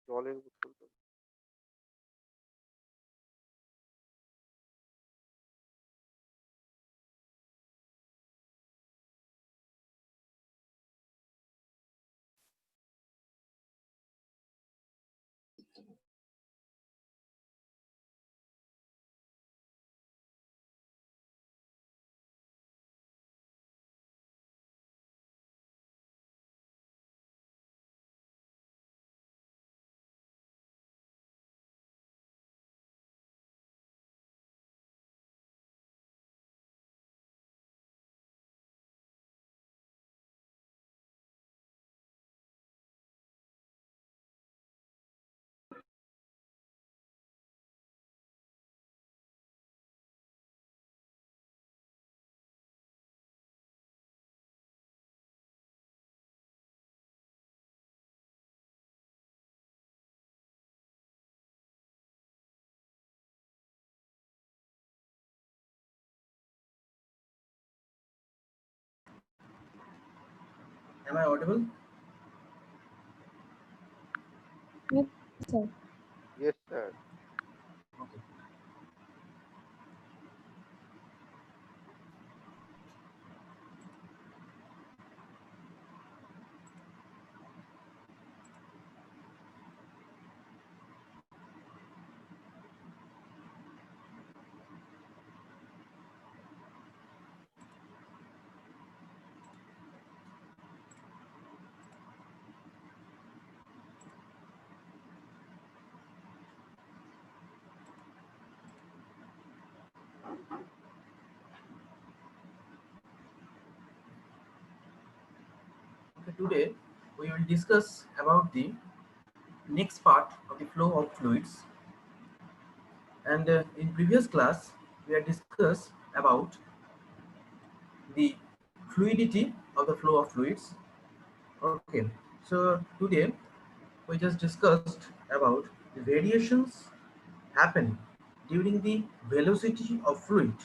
জলের বোতল তো। Am I audible? Yes, sir. Yes, sir. Okay. Okay, today we will discuss about the next part of the flow of fluids. And in previous class, we had discussed about the fluidity of the flow of fluids. Okay, so today we just discussed about the variations happen during the velocity of fluid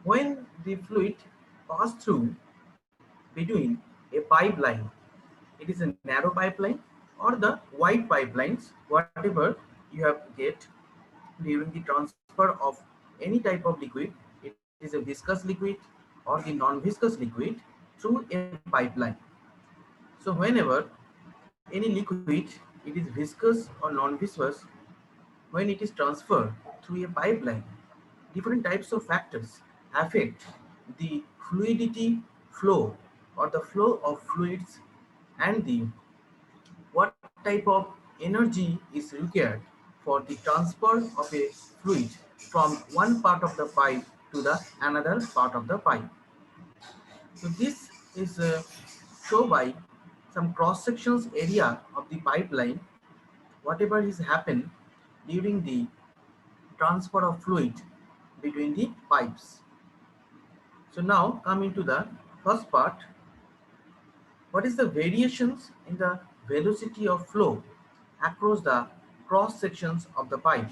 when the fluid pass through between a pipeline. It is a narrow pipeline or the wide pipelines, whatever you have get during the transfer of any type of liquid. It is a viscous liquid or the non-viscous liquid through a pipeline. So whenever any liquid, it is viscous or non-viscous, when it is transferred through a pipeline, different types of factors affect the fluidity flow or the flow of fluids and the what type of energy is required for the transfer of a fluid from one part of the pipe to the another part of the pipe. So this is shown by some cross sections area of the pipeline, whatever is happened during the transfer of fluid between the pipes. So now coming to the first part, what is the variations in the velocity of flow across the cross sections of the pipe?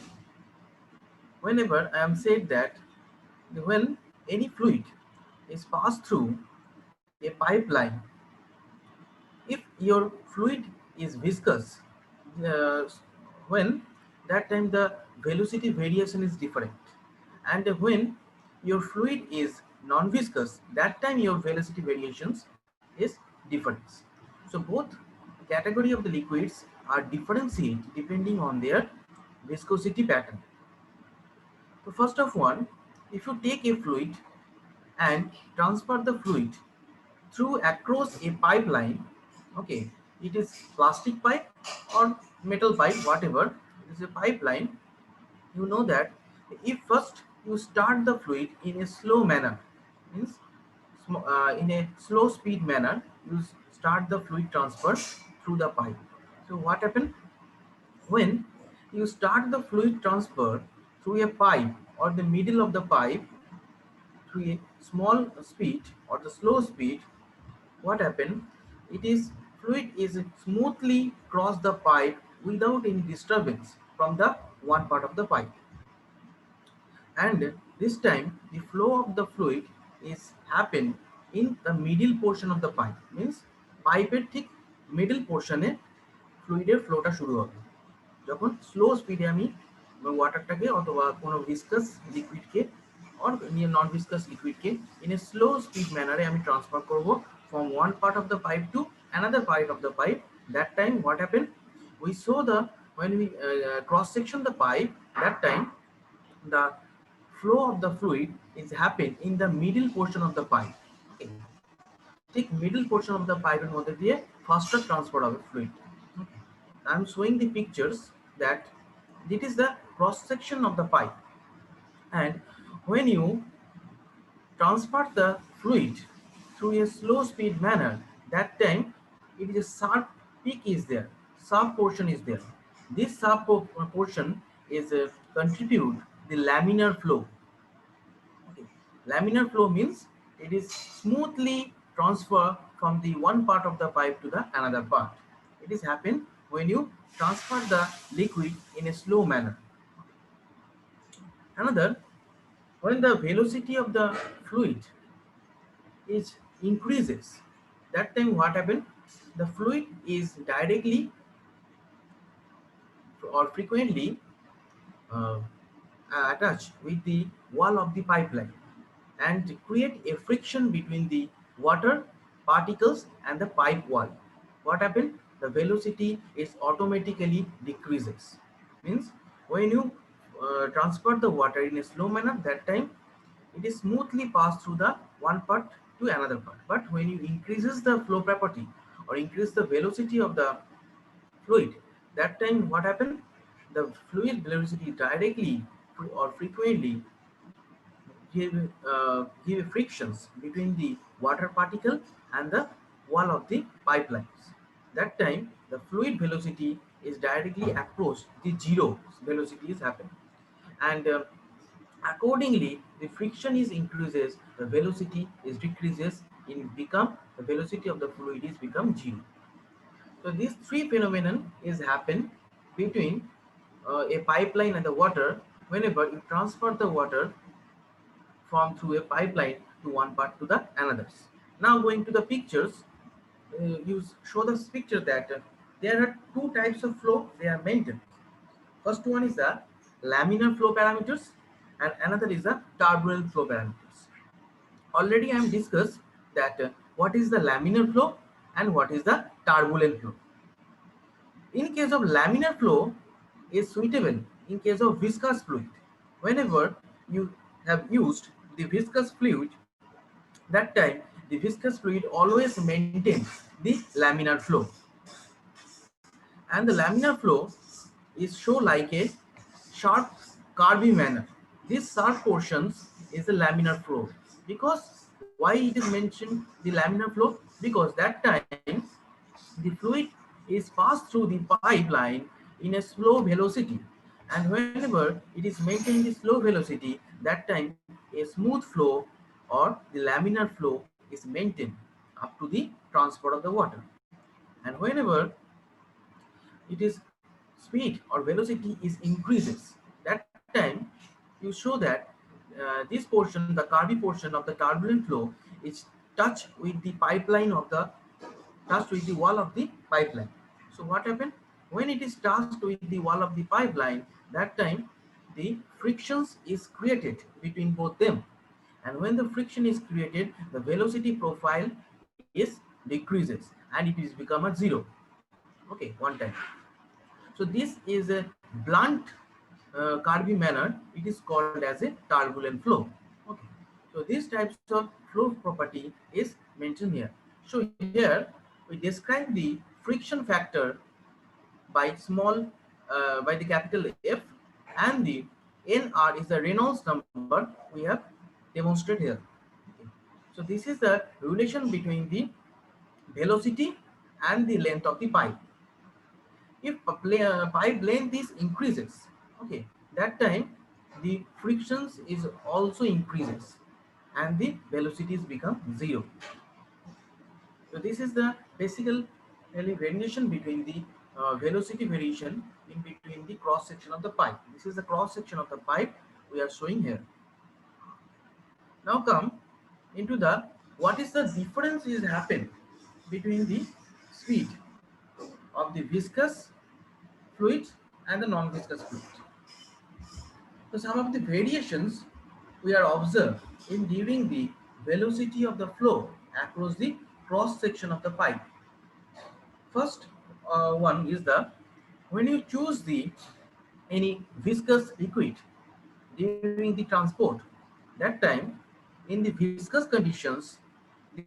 Whenever I am said that when any fluid is passed through a pipeline, if your fluid is viscous, uh, when that time the velocity variation is different, and when your fluid is non-viscous, that time your velocity variations is different. So both category of the liquids are differentiate depending on their viscosity pattern. So first of one, if you take a fluid and transfer the fluid through across a pipeline, okay, it is plastic pipe or metal pipe, whatever, it is a pipeline, you know that if first you start the fluid in a slow manner, means in a slow speed manner, you start the fluid transfer through the pipe. So what happened? When you start the fluid transfer through a pipe or the middle of the pipe through a small speed or the slow speed, what happened? It is fluid is smoothly cross the pipe without any disturbance from the one part of the pipe, and this time the flow of the fluid is happen in the middle portion of the pipe, means পাইপের ঠিক middle পোর্শনে ফ্লুইডের ফ্লোটা শুরু হবে যখন slow স্পিডে আমি ওয়াটারটাকে অথবা কোনো ভিসকাস লিকুইডকে অর নন ভিসকাস লিকুইডকে ইন এ স্লো স্পিড ম্যানারে আমি ট্রান্সফার করব from one part of the pipe to another part of the pipe. That time what happened? We saw the when we cross section the pipe, that time the flow of the fluid is happen in the middle portion of the pipe. Okay. Take middle portion of the pipe and মধ্যে দিয়ে faster transfer of fluid. Okay. I am showing the pictures that this is the cross section of the pipe, and when you transfer the fluid through a slow speed manner, that time it is a sharp peak is there, sub portion is there. This sub portion is contribute the laminar flow. Okay. Laminar flow means it is smoothly transfer from the one part of the pipe to the another part. It is happen when you transfer the liquid in a slow manner. Another, when the velocity of the fluid is increases, that time what happen? The fluid is directly or frequently uh, attached with the wall of the pipeline and create a friction between the water particles and the pipe wall. What happened? The velocity is automatically decreases. Means when you transfer the water in a slow manner, that time it is smoothly passed through the one part to another part. But when you increases the flow property or increase the velocity of the fluid, that time what happened? The fluid velocity directly or frequently give frictions between the water particle and the wall of the pipelines. That time the fluid velocity is directly approached the zero velocity is happening, and accordingly the friction is increases, the velocity is decreases, in become the velocity of the fluid is become zero. So these three phenomenon is happen between a pipeline and the water whenever you transfer the water from through a pipeline to one part to the another's. Now going to the pictures, you show the picture that there are two types of flow they are maintained. First one is the laminar flow parameters and another is the turbulent flow parameters. Already I am discussed that what is the laminar flow and what is the turbulent flow. In case of laminar flow is suitable in case of viscous fluid. Whenever you have used the viscous fluid, that time the viscous fluid always maintains the laminar flow, and the laminar flow is show like a sharp curvy manner. This sharp portions is the laminar flow. Because why it is mentioned the laminar flow? Because that time the fluid is passed through the pipeline in a slow velocity, and whenever it is maintaining the slow velocity, that time a smooth flow or the laminar flow is maintained up to the transport of the water. And whenever it is speed or velocity is increases, that time you show that this portion, the curvy portion of the turbulent flow, is touch with the pipeline of the touched with the wall of the pipeline. So what happened when it is touched with the wall of the pipeline? That time the frictions is created between both them, and when the friction is created, the velocity profile is decreases and it is become a zero. Okay, one time. So this is a blunt curvy manner. It is called as a turbulent flow. Okay. So these types of flow property is mentioned here. So here we describe the friction factor by small by the capital F, and the NR is the Reynolds number we have demonstrated here. Okay. So this is the relation between the velocity and the length of the pipe. If pipe length is increases, okay, that time the frictions is also increases and the velocities become zero. So this is the basic variation between the velocity variation in between the cross section of the pipe. This is the cross section of the pipe we are showing here. Now come into the what is the difference is happen between the speed of the viscous fluid and the non-viscous fluid. So some of the variations we are observed in during the velocity of the flow across the cross section of the pipe. First one is the when you choose the any viscous liquid during the transport, that time in the viscous conditions,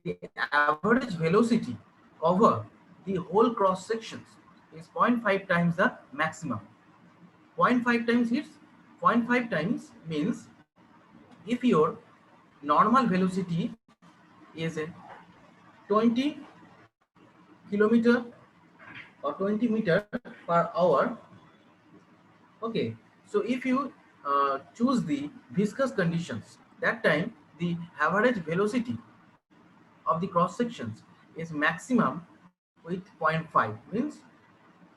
the average velocity cover the whole cross sections is 0.5 times the maximum. 0.5 times is 0.5 times means if your normal velocity is a 20 kilometer or 20 meter per hour, okay, so if you choose the viscous conditions, that time the average velocity of the cross sections is maximum with zero point 0.5 means zero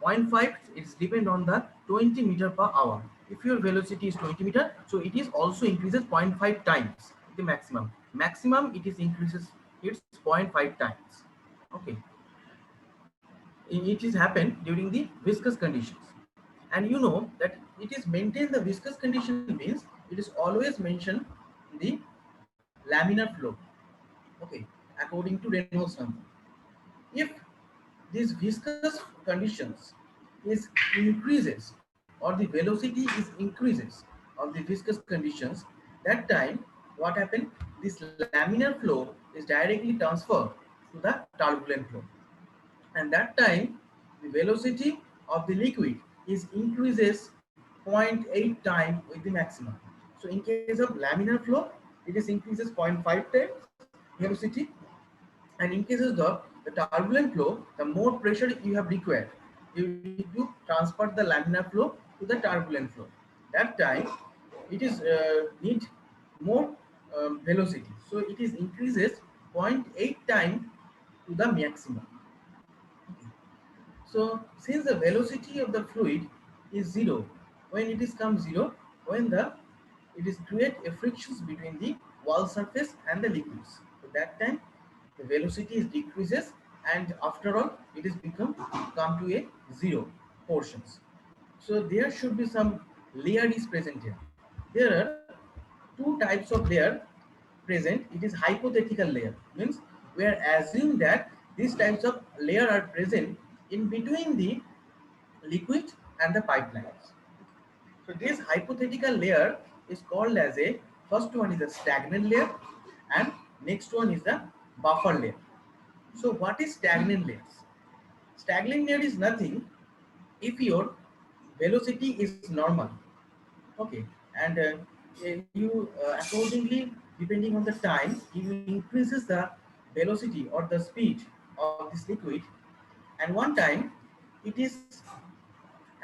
point 0.5 is depend on the 20 meter per hour. If your velocity is 20 meter, so it is also increases zero point 0.5 times the maximum it is increases its zero point 0.5 times. Okay, it is happened during the viscous conditions, and you know that it is maintain the viscous condition means it is always mention the laminar flow. Okay, according to Reynolds number. If these viscous conditions is increases or the velocity is increases of the viscous conditions, that time what happened, this laminar flow is directly transferred to the turbulent flow, and that time the velocity of the liquid is increases zero point 0.8 time with the maximum. So in case of laminar flow, it is increases zero point 0.5 times velocity, and in cases of the turbulent flow, the more pressure you have required, you need to transfer the laminar flow to the turbulent flow. That time it is need more velocity, so it is increases zero point 0.8 time to the maximum. So since the velocity of the fluid is zero, when it is come zero, when the it is create a frictions between the wall surface and the liquids. So that time the velocity is decreases, and after all it is become come to a zero portions. So there should be some layer is present here. There are two types of layer present. It is hypothetical layer means we are assuming that these types of layer are present in between the liquid and the pipelines. So this hypothetical layer is called as a, first one is a stagnant layer and next one is the buffer layer. So what is stagnant layers? Stagnant layer is nothing if your velocity is normal, okay, and you accordingly depending on the time you increases the velocity or the speed of this liquid, and one time it is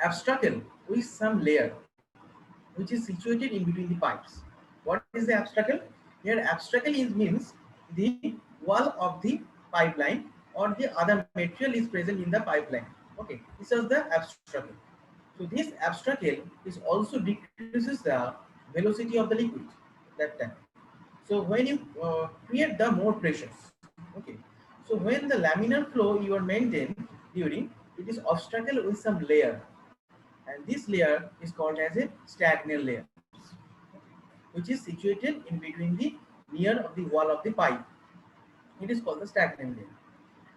obstacle with some layer which is situated in between the pipes. What is the obstacle? Here obstacle is means the wall of the pipeline or the other material is present in the pipeline. Okay, this is the obstacle. So this obstacle is also decreases the velocity of the liquid that time. So when you create the more pressures, okay. So when the laminar flow you are maintain during, it is obstacle with some layer, and this layer is called as a stagnant layers, which is situated in between the near of the wall of the pipe. It is called the stagnant layer.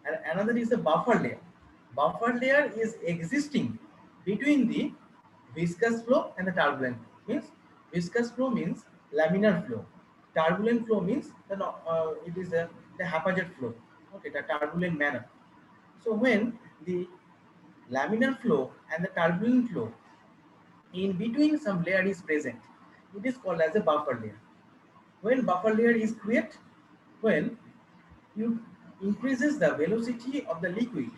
And another is the buffer layer. Buffer layer is existing between the viscous flow and the turbulent flow. Means viscous flow means laminar flow. Turbulent flow means it is the haphazard flow. Okay, the turbulent manner. So when the laminar flow and the turbulent flow in between some layer is present, it is called as a buffer layer. When buffer layer is created, when you increases the velocity of the liquid,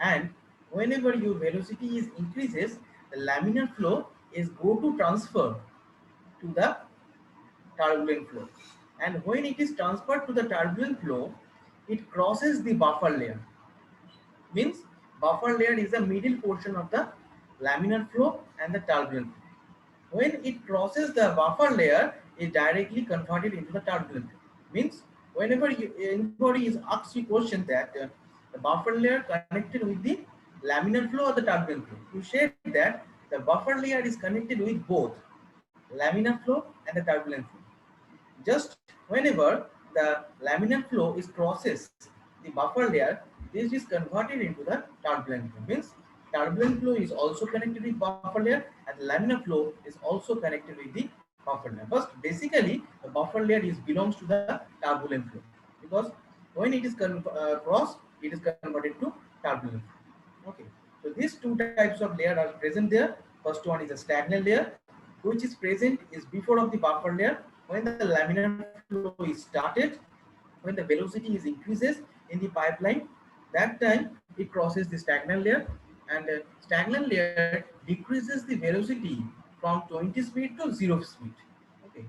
and whenever your velocity is increases, the laminar flow is go to transfer to the turbulent flow, and when it is transferred to the turbulent flow, it crosses the buffer layer. Means buffer layer is the middle portion of the laminar flow and the turbulent flow. When it crosses the buffer layer, it directly converted into the turbulent flow. Means whenever anybody is asked you question that the buffer layer connected with the laminar flow or the turbulent flow, you said that the buffer layer is connected with both laminar flow and the turbulent flow. Just whenever the laminar flow is crosses the buffer layer, this is converted into the turbulent flow. Means turbulent flow is also connected with buffer layer, and the laminar flow is also connected with the buffer layer. First, basically, the buffer layer is belongs to the turbulent flow, because when it is crossed, it is converted to turbulent flow. Okay, so these two types of layer are present there. First one is a stagnant layer, which is present is before of the buffer layer. When the laminar flow is started, when the velocity is increases in the pipeline, that time it crosses the stagnant layer, and stagnant layer decreases the velocity from 20 speed to 0 speed. Okay,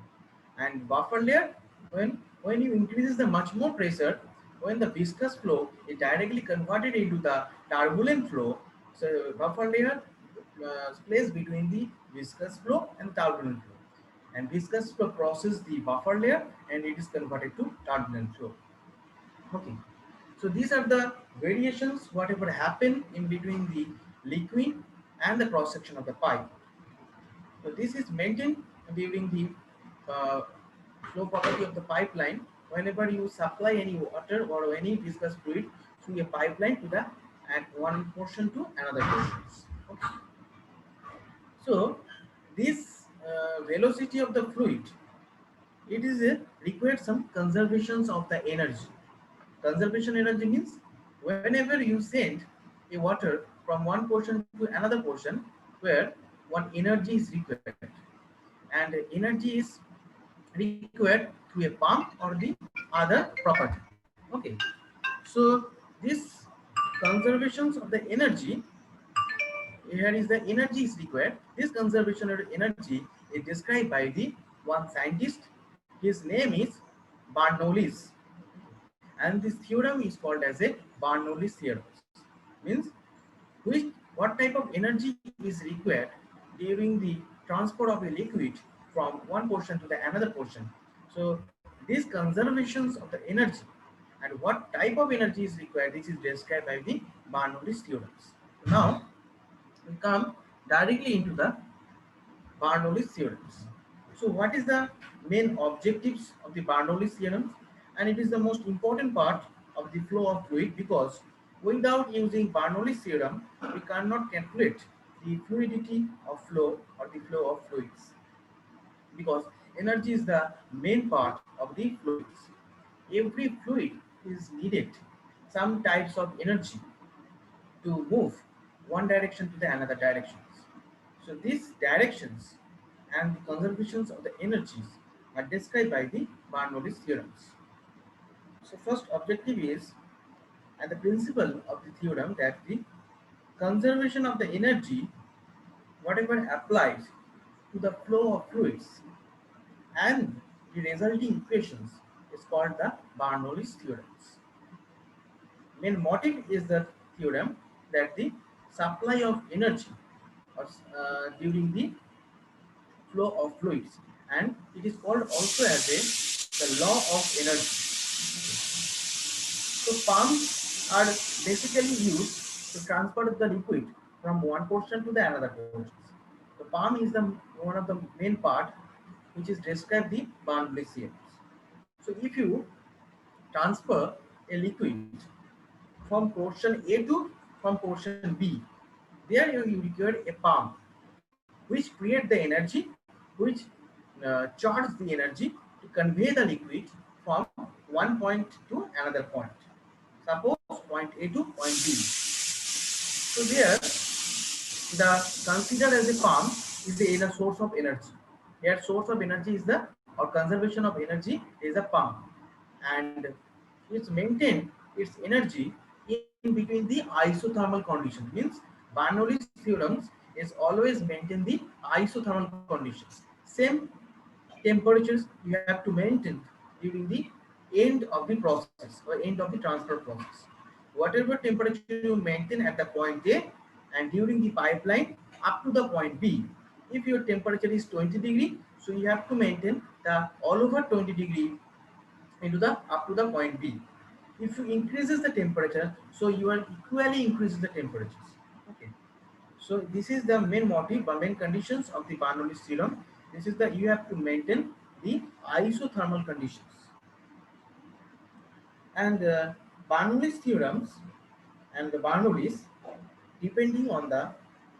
and buffer layer, when you increases the much more pressure, when the viscous flow is directly converted into the turbulent flow. So buffer layer plays between the viscous flow and turbulent flow, and viscous flow crosses the buffer layer and it is converted to turbulent flow. Okay, so these are the variations whatever happen in between the liquid and the cross section of the pipe. So this is maintained during the uh, flow property of the pipeline whenever you supply any water or any viscous fluid through a pipeline to the and one portion to another portions. Okay. So this velocity of the fluid, it is a required some conservations of the energy. Conservation energy means whenever you send a water from one portion to another portion where one energy is required, and energy is required through a pump or the other property. Okay, so this conservations of the energy, here is the energy is required. This conservation of energy is described by the one scientist. His name is Bernoulli's, and this theorem is called as a Bernoulli's theorem. Means which what type of energy is required during the transport of a liquid from one portion to the another portion. So these conservations of the energy and what type of energy is required, this is described by the Bernoulli's theorems. Now we come directly into the Bernoulli's theorems. So what is the main objectives of the Bernoulli's theorems? And it is the most important part of the flow of fluid, because without using Bernoulli's theorem, we cannot calculate the fluidity of flow or the flow of fluids, because energy is the main part of the fluids. Every fluid is needed some types of energy to move one direction to the another directions. So these directions and the conservations of the energies are described by the Bernoulli's theorems. So first objective is, and the principle of the theorem, that the conservation of the energy whatever applies to the flow of fluids and the resulting equations is called the Bernoulli's theorems. Main motive is the theorem that the supply of energy during the flow of fluids, and it is called also as the law of energy. So pumps are basically used to transfer the liquid from one portion to the another portion. The pump is the one of the main part which is described the Bernoulli theorems. So if you transfer a liquid from portion A to from portion B, there you require a pump which create the energy, which charge the energy to convey the liquid from one point to another point. Suppose point A to point B. So there, the considered as a pump is a source of energy. Here, source of energy is the, or conservation of energy is a pump, and it's maintain its energy in between the isothermal condition. Means Bernoulli's theorems is always maintain the isothermal conditions. Same temperatures you have to maintain during the end of the process or end of the transfer process. Whatever temperature you maintain at the point A and during the pipeline up to the point B, if your temperature is 20 degree, so you have to maintain the all over 20 degree into the up to the point B. If you increases the temperature, so you are equally increases the temperatures. Okay. So this is the main motive or main conditions of the Bernoulli's theorem. This is that you have to maintain the isothermal conditions. And Bernoulli's theorems and the Bernoulli's, depending on the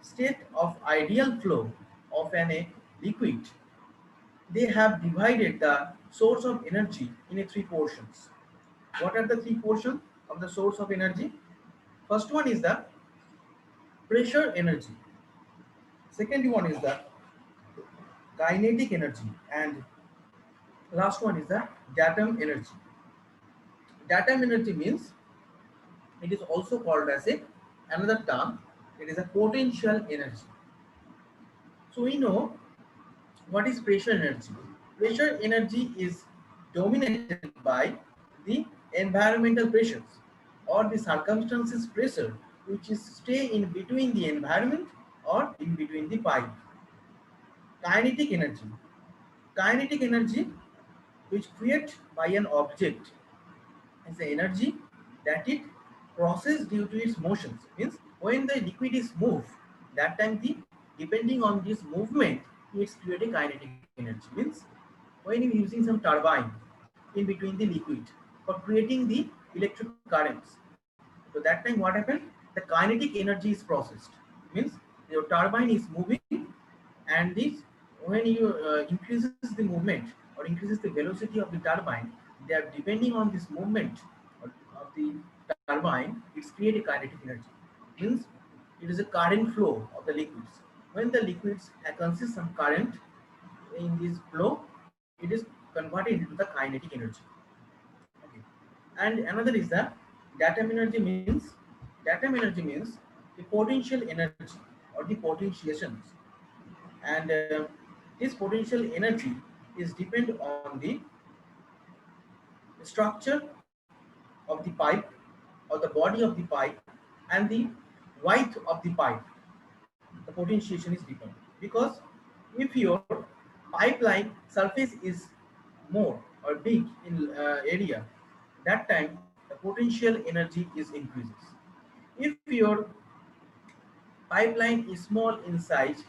state of ideal flow of a liquid, they have divided the source of energy in three portions. What are the three portions of the source of energy? First one is the pressure energy. Second one is the kinetic energy, and last one is the datum energy. Datum energy means, it is also called as a another term, it is a potential energy. So we know what is pressure energy. Pressure energy is dominated by the environmental pressures or the circumstances pressure which is stay in between the environment or in between the pipe. Kinetic energy. Kinetic energy which created by an object is the energy that it processes due to its motions. Means when the liquid is moved, that time the depending on this movement, it's creating kinetic energy. Means when you're using some turbine in between the liquid for creating the electric currents, so that time what happened? The kinetic energy is processed. Means your turbine is moving, and this when you increases the movement or increases the velocity of the turbine, they are depending on this movement of the turbine, it's create a kinetic energy. Means it is a current flow of the liquids. When the liquids consist some current in this flow, it is converted into the kinetic energy. Okay. And another is the datum energy. Means datum energy means the potential energy or the potentiations, and this potential energy is depend on the structure of the pipe or the body of the pipe and the width of the pipe. The potentiation is different, because if your pipeline surface is more or big in area, that time the potential energy is increases. If your pipeline is small in size,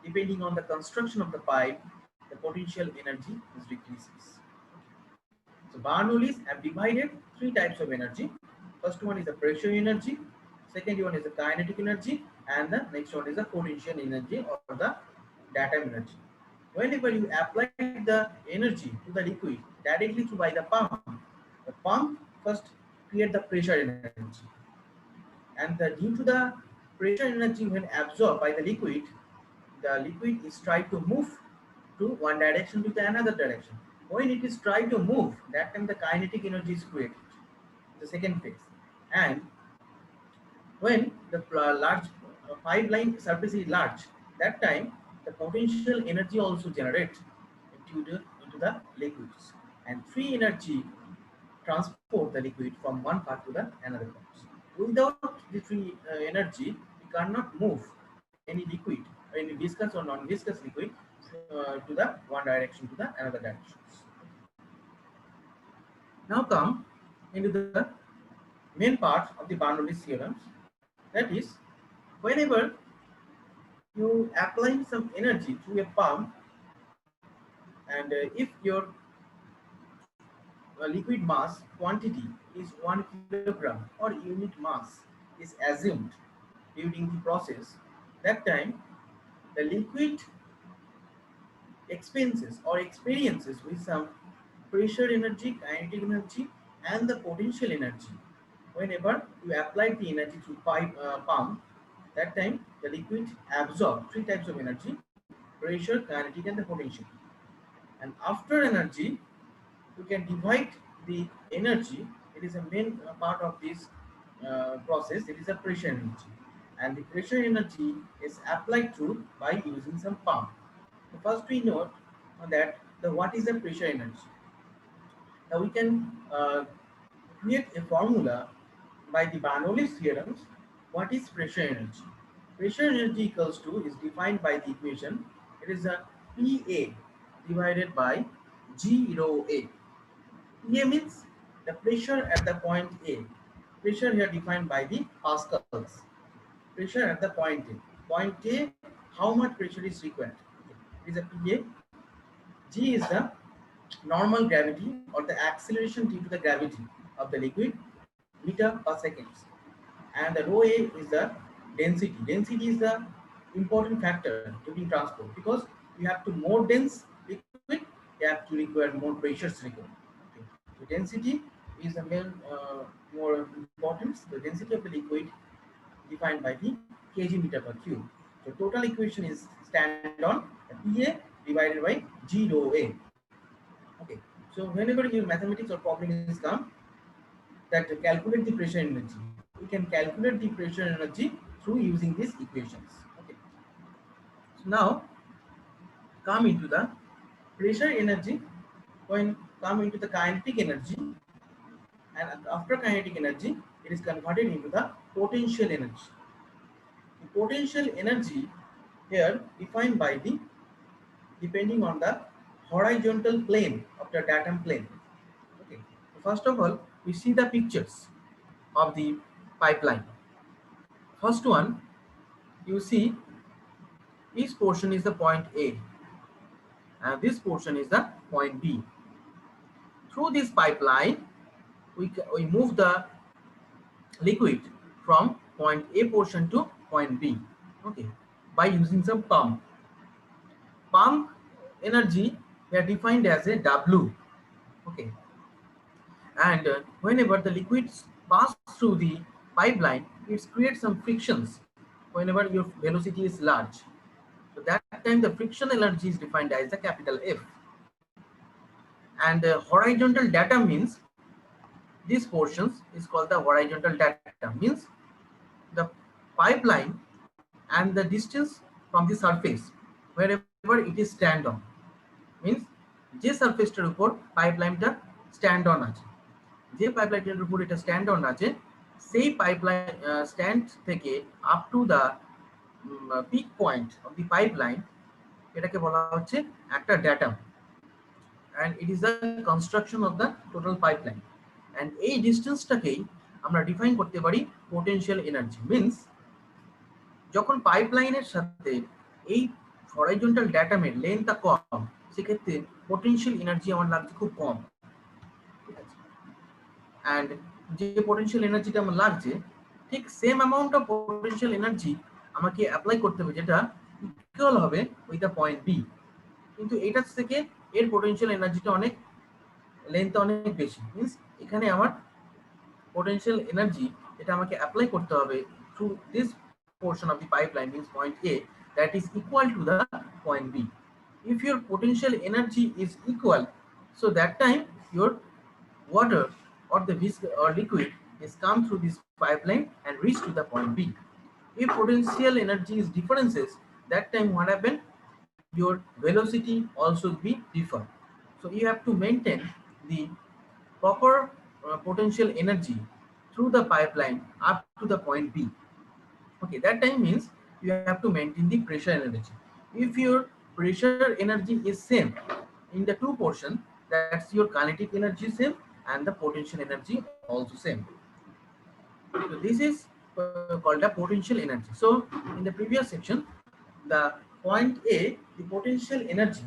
depending on the construction of the pipe, the potential energy is decreases. So Bernoullis have divided three types of energy. First one is the pressure energy, second one is the kinetic energy, and the next one is the potential energy or the datum energy. Whenever you apply the energy to the liquid directly through by the pump first create the pressure energy, and due to the pressure energy when absorbed by the liquid is try to move to one direction to the another direction. When it is try to move, that time the kinetic energy is created, the second phase. And when the large pipeline surface is large, that time the potential energy also generate into the liquids, and free energy transport the liquid from one part to the another part. Without the free energy, we cannot move any liquid, any viscous or non-viscous liquid to the one direction to the another directions. Now come into the main part of the Bernoulli's theorems. That is, whenever you apply some energy through a pump, and if your liquid mass quantity is 1 kilogram or unit mass is assumed during the process, that time the liquid expenses or experiences with some pressure energy, kinetic energy, and the potential energy. Whenever you apply the energy through pump, that time the liquid absorb three types of energy: pressure, kinetic, and the potential. And after energy, we can divide the energy. It is a main part of this process. It is a pressure energy, and the pressure energy is applied through by using some pump. So first we note that the what is the pressure energy. Now we can create a formula by the Bernoulli's theorems. What is pressure energy? Pressure energy equals to is defined by the equation. It is a PA divided by G rho A. PA means the pressure at the point A. Pressure here defined by the pascals. Pressure at the point A. Point A, how much pressure is required? It is a PA. G is the normal gravity or the acceleration due to the gravity of the liquid, meter per seconds. And the rho A is the density. Density is the important factor during transport, because you have to more dense liquid, you have to require more pressures required. Okay. So density is the main more importance. The density of the liquid defined by the kg meter per cube. So total equation is stand on PA divided by G rho A. Okay. So whenever your mathematics or problem is come, that calculate the pressure energy, we can calculate the pressure energy through using these equations. Okay. So now come into the pressure energy. When come into the kinetic energy, and after kinetic energy, it is converted into the potential energy. The potential energy here defined by the depending on the horizontal plane of the datum plane. Okay. So first of all, we see the pictures of the pipeline. First one, you see each portion is the point A, and this portion is the point B. Through this pipeline, we move the liquid from point A portion to point B. Okay, by using some pump. Pump energy they are defined as a W. Okay, and whenever the liquids pass through the pipeline, it creates some frictions whenever your velocity is large. So that time the frictional energy is defined as the capital F. And horizontal data means these portions is called the horizontal data, means the pipeline and the distance from the surface wherever it is stand on, means যে সারফেসটার উপর পাইপলাইনটা stand on আছে, যে পাইপলাইনের উপর এটা stand on আছে, সেই pipeline stand থেকে up to the peak point of the pipeline, এটাকে বলা হচ্ছে একটা datum, and it is the construction of the total pipeline. And এই ডিসটেন্সটাকেই আমরা ডিফাইন করতে পারি পোটেনশিয়াল এনার্জি। মিন্স যখন পাইপলাইনের সাথে এই হরাইজন্টাল ড্যাটামের লেন্থটা কম, সেক্ষেত্রে পোটেনশিয়াল এনার্জি আমার লাগছে খুব কম, ঠিক আছে। অ্যান্ড যে পোটেনশিয়াল এনার্জিটা আমার লাগছে, ঠিক same amount of potential energy আমাকে অ্যাপ্লাই করতে হবে যেটা ইকুয়াল হবে উইথ দ্য পয়েন্ট বি, কিন্তু এটার থেকে এর পোটেনশিয়াল এনার্জিটা অনেক লেন্থটা অনেক বেশি। মিনস এখানে আমার potential energy এটা আমাকে অ্যাপ্লাই করতে হবে through this portion of the pipeline means point A that is equal to the point B. If your potential energy is equal, so that time your water or the or liquid is come through this pipeline and reach to the point B. If potential energy is differences, that time what happen? Your velocity also be differ. So you have to maintain the proper potential energy through the pipeline up to the point B. Okay, that time means you have to maintain the pressure energy. If your pressure energy is same in the two portion, that's your kinetic energy same and the potential energy also same. So this is called a potential energy. So in the previous section, the point A, the potential energy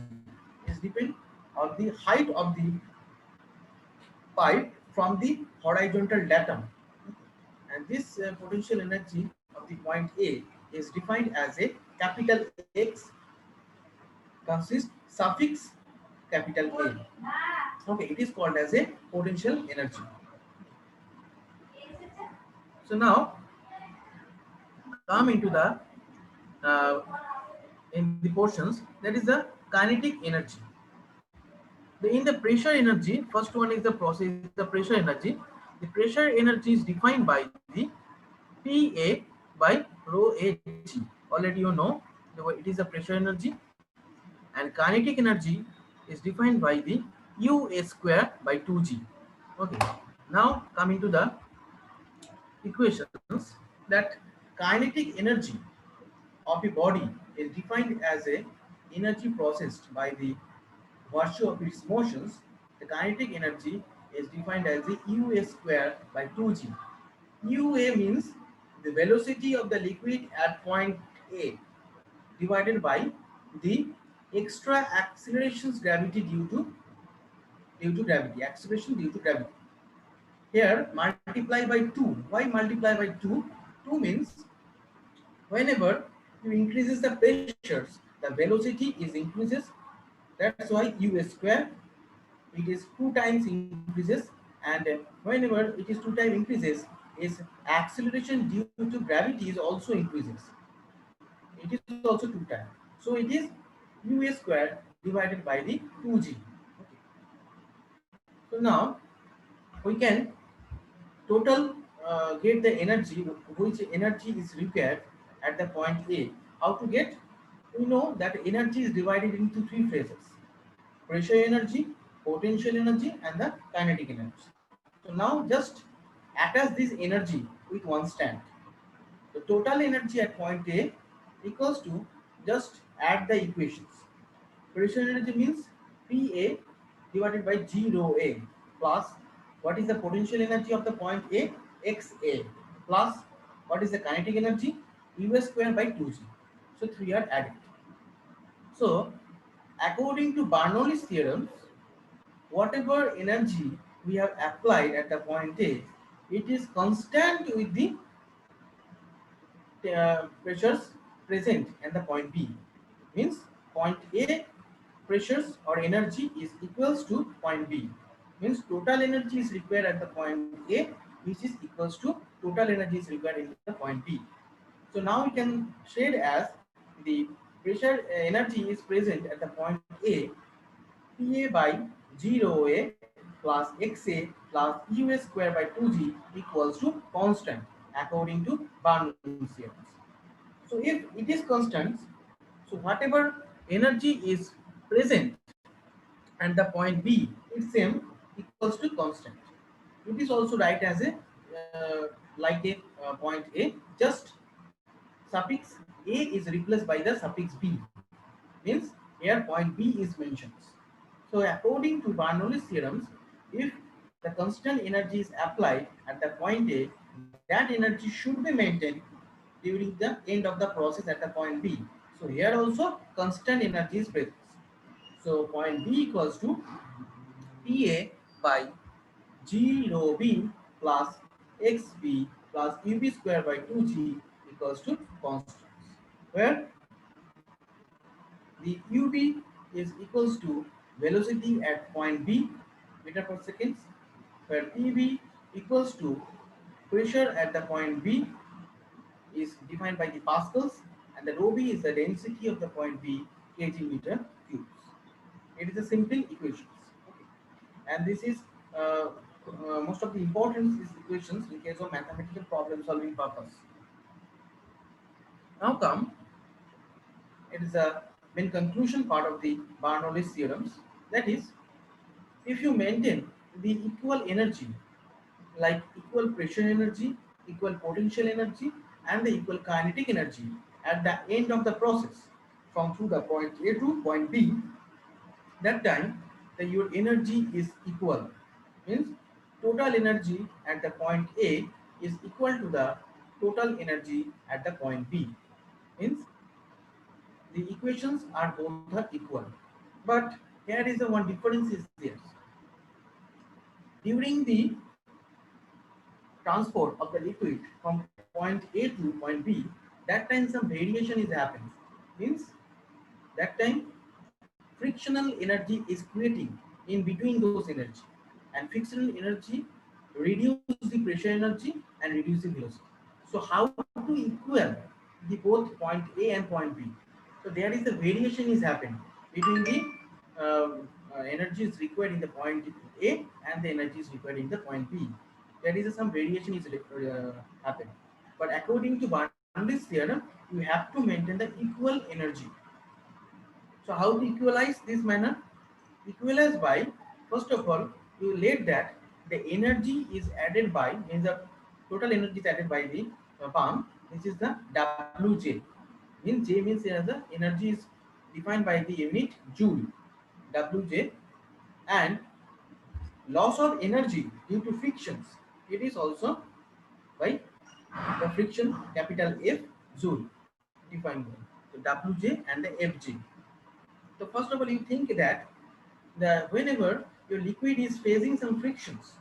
is depend on the height of the pipe from the horizontal datum, and this potential energy of the point A is defined as a capital X consists suffix capital A. Okay, it is called as a potential energy. So now come into the uh, in the portions, that is the kinetic energy. In the pressure energy, first one is the process, the pressure energy. The pressure energy is defined by the PA by rho AG. Already you know it is a pressure energy, and kinetic energy is defined by the UA square by 2G. Okay. Now coming to the equations, that kinetic energy of a body is defined as a energy processed by the virtue of its motions. The kinetic energy is defined as the UA square by 2G. UA means the velocity of the liquid at point A divided by the extra accelerations gravity due to gravity, acceleration due to gravity. Here multiply by 2. Why multiply by 2? 2 means whenever you increases the pressures, the velocity is increases. That's why U square, it is 2 times increases, and whenever it is 2 times increases, is acceleration due to gravity is also increases. It is also 2 times. So it is U square divided by the 2G. Okay. So now we can total get the energy, which energy is required at the point A. How to get? We know that energy is divided into three phases: pressure energy, potential energy, and the kinetic energy. So now just attach this energy with one stand. The total energy at point A equals to, just add the equations. Pressure energy means PA divided by G rho A plus what is the potential energy of the point A, XA, plus what is the kinetic energy, US square by 2G. So three are added. So according to Bernoulli's theorem, whatever energy we have applied at the point A, it is constant with the pressures present at the point B. Means point A pressures or energy is equals to point B. Means total energy is required at the point A, which is equals to total energy is required in the point B. So now we can shade as the pressure energy is present at the point A, PA by G rho A plus XA plus UA square by 2G equals to constant according to Bernoulli's theorem. So if it is constant, so whatever energy is present at the point B, its same equals to constant. It is also write as a like a point A, just suffix A is replaced by the suffix B. Means here point B is mentioned. So according to Bernoulli's theorems, if the constant energy is applied at the point A, that energy should be maintained during the end of the process at the point B. So here also constant energy is present. So point B equals to PA by G rho B plus XB plus UB square by 2G equals to constant. where the UV is equals to velocity at point B meter per seconds, where PV equals to pressure at the point B is defined by the pascals, and the rho B is the density of the point B kg meter cubes. It is a simple equations. Okay. And this is most of the importance is equations in case of mathematical problem solving purpose. Now come, it is a main conclusion part of the Bernoulli's theorems. That is, if you maintain the equal energy, like equal pressure energy, equal potential energy, and the equal kinetic energy at the end of the process from through the point A to point B, that time your energy is equal. Means total energy at the point A is equal to the total energy at the point B. Means the equations are both are equal. But here is the one difference is there. During the transport of the liquid from point A to point B, that time some variation is happens. Means that time frictional energy is creating in between those energy, and frictional energy reduce the pressure energy and reduce the velocity. So how to equal the both point A and point B? So there is a variation is happening between the energy is required in the point A and the energy is required in the point B. There is some variation is happen. But according to Bernoulli's theorem, you have to maintain the equal energy. So how to equalize this manner? Equalize by, first of all, you let that the energy is added by, means the total energy is added by the pump. This is the Wj. Means J means the energy is defined by the unit joule, Wj, and loss of energy due to frictions. It is also by the friction capital F joule defined by the Wj and the Fj. So first of all, you think that whenever your liquid is facing some frictions,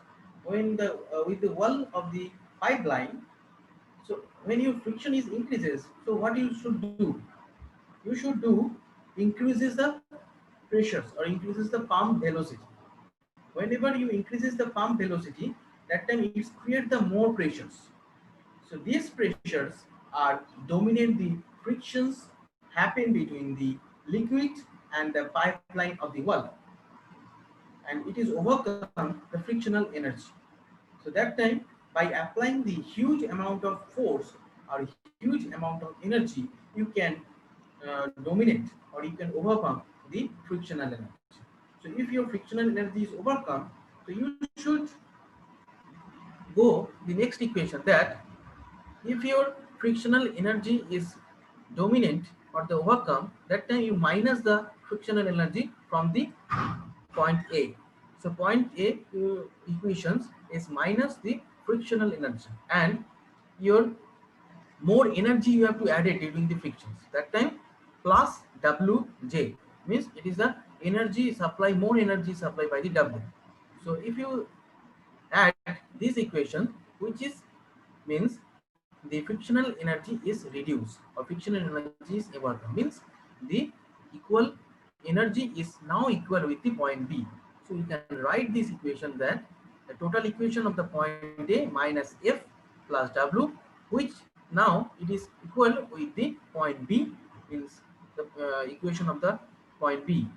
when the with the wall of the pipeline, so when your friction is increases, so what you should do? You should do increases the pressures or increases the pump velocity. Whenever you increases the pump velocity, that time it create the more pressures. So these pressures are dominate the frictions happen between the liquid and the pipeline of the wall, and it is overcome the frictional energy. So that time, by applying the huge amount of force or huge amount of energy, you can dominate or you can overcome the frictional energy. So if your frictional energy is overcome, so you should go the next equation, that if your frictional energy is dominant or the overcome, that time you minus the frictional energy from the point A. So point A equations is minus the frictional energy, and your more energy you have to add it during the frictions. That time plus Wj means it is the energy supply, more energy supply by the W. So if you add this equation, which is means the frictional energy is reduced or frictional energy is overcome, means the equal energy is now equal with the point B. So you can write this equation that the total equation of the point A minus F plus W, which now it is equal with the point B, means the equation of the point B.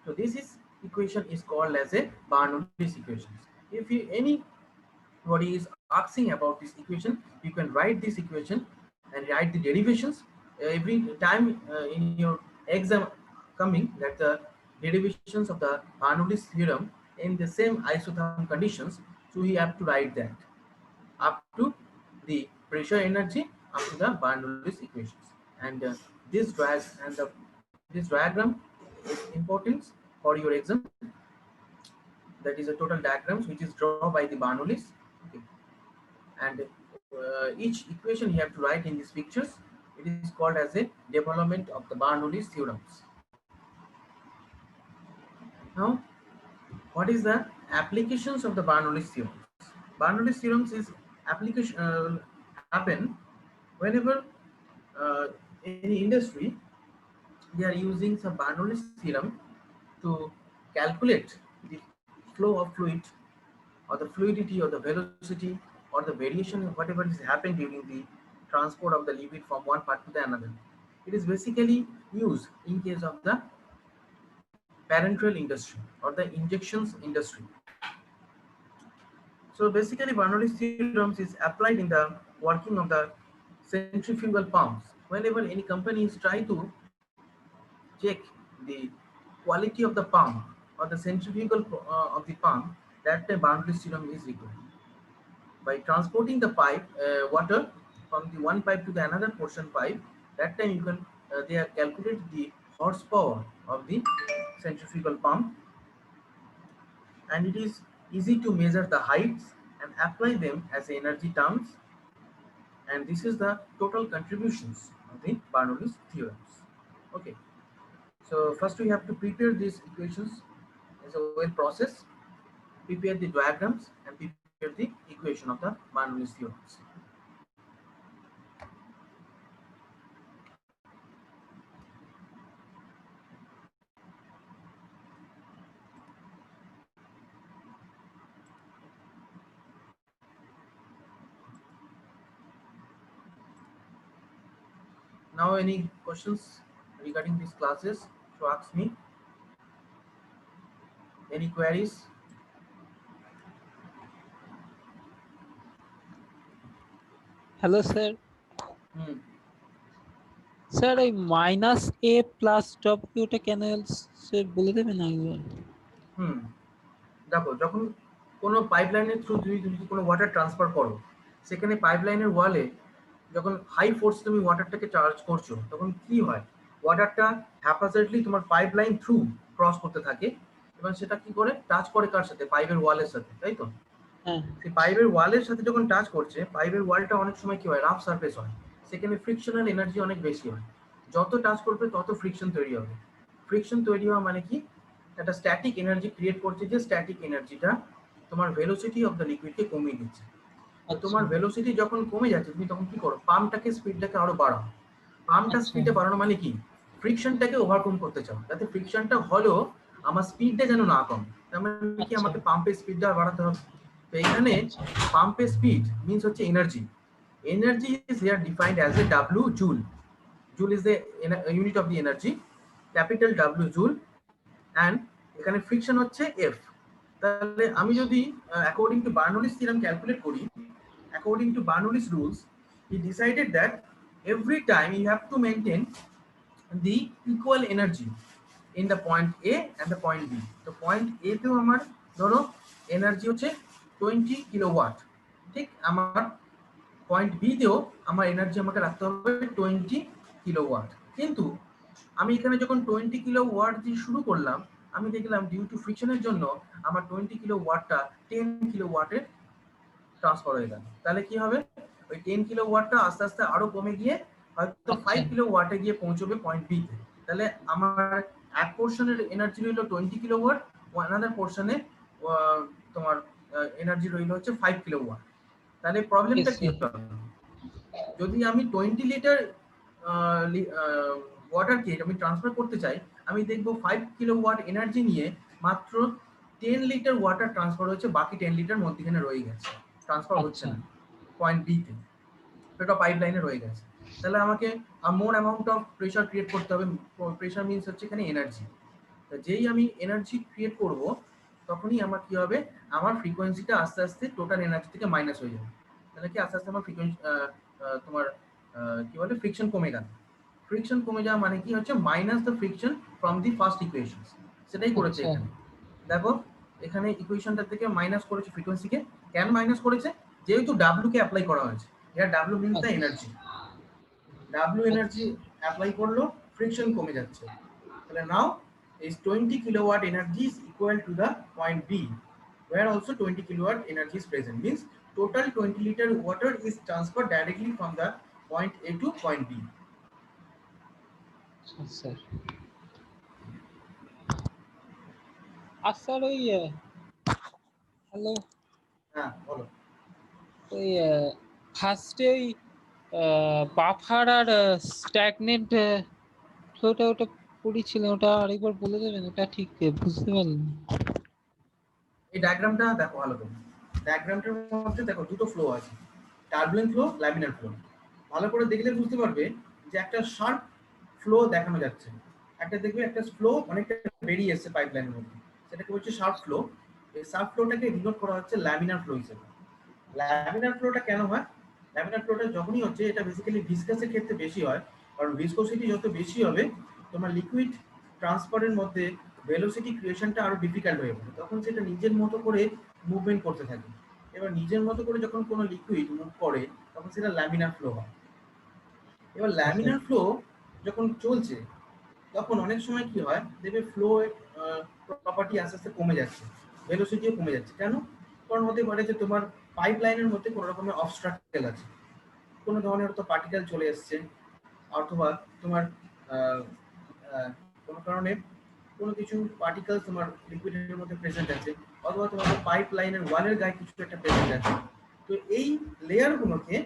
So this is equation is called as a Bernoulli's equations. If you anybody is asking about this equation, you can write this equation and write the derivations every time in your exam coming, that the derivations of the Bernoulli's theorem in the same isotherm conditions. So we have to write that up to the pressure energy up to the Bernoulli's equations. And this diagram is important for your exam. That is a total diagrams which is drawn by the Bernoulli's. Okay. And each equation you have to write in these pictures. It is called as a development of the Bernoulli's theorems. Now, what is the applications of the Bernoulli's theorems? Bernoulli's theorems is application happen whenever uh, any industry, they are using some Bernoulli's theorem to calculate the flow of fluid or the fluidity or the velocity or the variation of whatever is happening during the transport of the liquid from one part to the another. It is basically used in case of the parenteral industry or the injections industry. So basically Bernoulli's theorems is applied in the working of the centrifugal pumps. Whenever any companies try to check the quality of the pump or the centrifugal of the pump, that time Bernoulli's theorem is required. By transporting the pipe water from the one pipe to the another portion pipe, that time you can they have calculated the horsepower of the centrifugal pump, and it is easy to measure the heights and apply them as energy terms, and this is the total contributions of the Bernoulli's theorems. Okay, so first we have to prepare these equations as a well process, prepare the diagrams and prepare the equation of the Bernoulli's theorems. Now, any questions regarding these classes to ask me? Any queries? Hello sir, Hmm. Sir এই minus এ plus ডব্লিউটা কেন sir বলে দেবেন একবার? হুম, দেখো যখন কোনো পাইপলাইনের through তুমি যদি কোনো ওয়াটার ট্রান্সফার করো, সেখানে পাইপলাইনের ওয়ালে যখন হাই ফোর্স তুমি ওয়াটারটাকে চার্জ করছো, তখন কি হয়, ওয়াটারটা হ্যাপাজেডলি তোমার পাইপলাইন থ্রু ক্রস করতে থাকে এবং সেটা কি করে টাচ করে কার সাথে, পাইপের ওয়ালের সাথে, তাই তো? হ্যাঁ সেই পাইপের ওয়ালের সাথে যখন টাচ করছে, পাইপের ওয়ালটা অনেক সময় কি হয়, রাফ সারফেস হয়, সেখানে ফ্রিকশনাল এনার্জি অনেক বেশি হয়। যত টাচ করবে তত ফ্রিকশন তৈরি হবে। ফ্রিকশন তৈরি হওয়া মানে কি, একটা স্ট্যাটিক এনার্জি ক্রিয়েট করছে, যে স্ট্যাটিক এনার্জিটা তোমার ভেলোসিটি অফ দ্য লিকুইডকে কমিয়ে দিচ্ছে। তো আচ্ছা তোমার ভেলোসিটি যখন কমে যাচ্ছে, তুমি তখন কি করো, পাম্পটাকে স্পিডটাকে আরো বাড়াও। পাম্পটা আচ্ছা স্পিডে বাড়ানো মানে কি, ফ্রিকশনটাকে ওভারকাম করতে চাও, যাতে ফ্রিকশনটা হলেও আমার স্পিডটা যেন না কমে। তার মানে কি, আচ্ছা আমাকে পাম্পের স্পিডটা বাড়াতে হবে। তো এখানে আচ্ছা পাম্পের স্পিড মিন্স হচ্ছে energy. Energy is here defined as a W joule. Joule is the unit of the energy, capital W joule, and এখানে ফ্রিকশন হচ্ছে এফ। তাহলে আমি যদি অ্যাকর্ডিং টু বার্নৌলিস থিওরেম ক্যালকুলেট করি, according to Bernoulli's rules, he decided that every time you have to maintain the equal energy in the point A and the point B. তো point A তেও আমার ধরো energy হচ্ছে 20 kilowatt, ঠিক, আমার point B তেও আমার এনার্জি আমাকে রাখতে হবে 20 কিলোওয়াট। কিন্তু আমি এখানে যখন 20 কিলোওয়াট দিয়ে শুরু করলাম, আমি দেখলাম ডিউ টু ফ্রিকশনের জন্য আমার 20 কিলোওয়াটটা 10 কিলোওয়াটে ট্রান্সফার হয়ে গেল। তাহলে কি হবে, ওই 10 কিলো ওয়াটটা আস্তে আস্তে আরো কমে গিয়ে হয়তো আচ্ছা 5 কিলো ওয়াটে গিয়ে পৌঁছবে পয়েন্ট বি তে। তাহলে আমার এক পোর্শনের এনার্জি রইল 20 কিলো ওয়াট, অ্যানাদার পোর্শনে তোমার এনার্জি রইল হচ্ছে 5 কিলো ওয়াট। তাহলে ইয়েস প্রবলেমটা কি স্যার। হবে, যদি আমি 20 লিটার ওয়াটারকে আমি ট্রান্সফার করতে চাই, আমি দেখবো 5 কিলো ওয়াট এনার্জি নিয়ে মাত্র 10 লিটার ওয়াটার ট্রান্সফার হচ্ছে, বাকি 10 লিটার মধ্যখানে রয়ে গেছে, ট্রান্সফার হচ্ছে আচ্ছা না পয়েন্ট বি তে, সেটা পাইপ লাইনে রয়ে গেছে। তাহলে আমাকে মোর অ্যামাউন্ট অফ প্রেশার ক্রিয়েট করতে হবে। প্রেশার মিন্স হচ্ছে এখানে এনার্জি। যেই আমি এনার্জি ক্রিয়েট করব, তখনই আমার কি হবে, আমার ফ্রিকোয়েন্সিটা আস্তে আস্তে টোটাল এনার্জি থেকে মাইনাস হয়ে যাবে। তাহলে কি আস্তে আস্তে আমার ফ্রিকোয়েন্সি তোমার কি বলে ফ্রিকশন কমে গেল। ফ্রিকশন কমে যাওয়া মানে কি হচ্ছে, minus the friction from the first equation. সেটাই করেছে আচ্ছা এখানে। দেখো এখানে ইকুয়েশনটা থেকে মাইনাস করেছে ফ্রিকোয়েন্সিকে। কেন মাইনাস করেছে, যেহেতু ডাব্লিউ কে অ্যাপ্লাই করা হয়েছে। এর ডাব্লিউ মিন্স দ্য আচ্ছা এনার্জি। ডাব্লিউ এনার্জি আচ্ছা অ্যাপ্লাই করলো, ফ্রিকশন কমে যাচ্ছে। তাহলে নাও is 20 kilowatt energy is equal to the point B, where also 20 kilowatt energy is present, means total 20 liter water is transferred directly from the point A to point B. Sir. আর sir ওই hello, হ্যাঁ বলো। ওই ফার্স্টে ওই buffer আর stagnant ফ্লোটা ওটা পড়েছিল, ওটা আরেকবার বলে দেবেন, ওটা ঠিক বুঝতে পারলাম না। এই ডায়াগ্রামটা দেখো ভালো করে। ডায়াগ্রামটার মধ্যে দেখো দুটো ফ্লো আছে, টার্বুলেন্ট ফ্লো, ল্যামিনার ফ্লো। ভালো করে দেখলে বুঝতে পারবে যে একটা শার্প ফ্লো দেখানো যাচ্ছে, একটা দেখবে একটা ফ্লো অনেকটা বেরিয়ে এসেছে পাইপলাইনের মধ্যে, সেটাকে বলছে শার্প ফ্লো। এই শার্প ফ্লোটাকে ডিনোট করা হচ্ছে ল্যামিনার ফ্লো হিসেবে। ল্যামিনার ফ্লোটা কেন হয়? ল্যামিনার ফ্লোটা যখনই হচ্ছে, এটা বেসিক্যালি ভিসকাসের ক্ষেত্রে বেশি হয়, কারণ ভিসকোসিটি যত বেশি হবে তোমার লিকুইড ট্রান্সফারের মধ্যে ভেলোসিটি ক্রিয়েশনটা আরো ডিফিকাল্ট হয়ে পড়ে, তখন সেটা নিজের মতো করে মুভমেন্ট করতে থাকে। এবার নিজের মতো করে যখন কোনো লিকুইড মুভ করে তখন সেটা ল্যামিনার ফ্লো হয়। এবার ল্যামিনার ফ্লো যখন চলছে তখন অনেক সময় কি হয়, দেখবে ফ্লো প্রপার্টি আস্তে আস্তে কমে যাচ্ছে, ভেলোসিটিও কমে যাচ্ছে। কেন? কারণ হতে পারে যে তোমার পাইপ লাইনের মধ্যে কোনো রকমের অবস্ট্রাকল আছে, কোনো ধরনের তো পার্টিকেল চলে এসছে, অথবা তোমার আহ, আহ, কোনো কারণে কোনো কিছু পার্টিকেল তোমার লিকুইডের মধ্যে প্রেজেন্ট আছে, অথবা তোমার পাইপ লাইনের ওয়ালের গায়ে কিছু একটা প্রেজেন্ট আছে। তো এই লেয়ারগুলোকে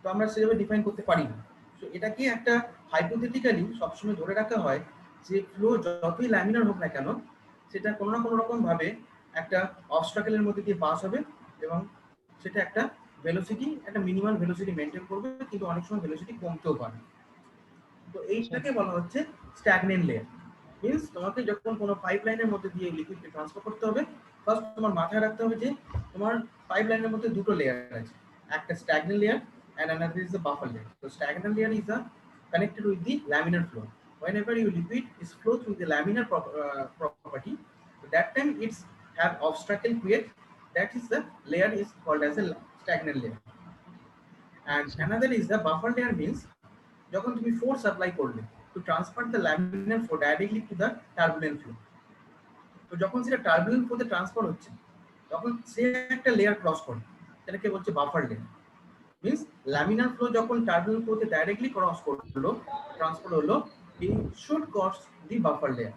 তো আমরা সেভাবে ডিফাইন করতে পারি না। তো এটাকে একটা হাইপোথেটিক্যালি সবসময় ধরে রাখা হয় যে ফ্লো যতই ল্যামিনার হোক না কেন, সেটা কোনো না কোনো রকম ভাবে একটা অবস্ট্রাকেলের মধ্যে দিয়ে পাস হবে, এবং সেটা একটা ভেলোসিটি, একটা মিনিমাম ভেলোসিটি মেনটেন করবে, কিন্তু অনেক সময় ভেলোসিটি কমতেও পারে। তো এইটাকে বলা হচ্ছে স্ট্যাগনেন্ট লেয়ার। মিন্স তোমাকে যখন কোনো পাইপ লাইনের মধ্যে দিয়ে লিকুইডকে ট্রান্সফার করতে হবে, ফার্স্ট তোমার মাথায় রাখতে হবে যে তোমার পাইপ লাইনের মধ্যে দুটো লেয়ার আছে, একটা stagnant layer and another is the buffer layer. So stagnant layer is connected with the laminar flow. Whenever your liquid is flow through the laminar property, so that time it's have obstacle create. That is the layer is called as a stagnant layer. And another is the buffer layer, means যখন তুমি force apply করলে to transfer the laminar flow directly to the turbulent flow, তো যখন সেটা turbulent ফ্লোতে transfer হচ্ছে তখন সে একটা layer cross করে, সেটাকে বলছে buffer layer. Means laminar flow যখন টার্বুলেন্ট ফ্লোতে ডাইরেক্টলি ক্রস করলো, ট্রান্সফার হলো, he should cross the buffer layer.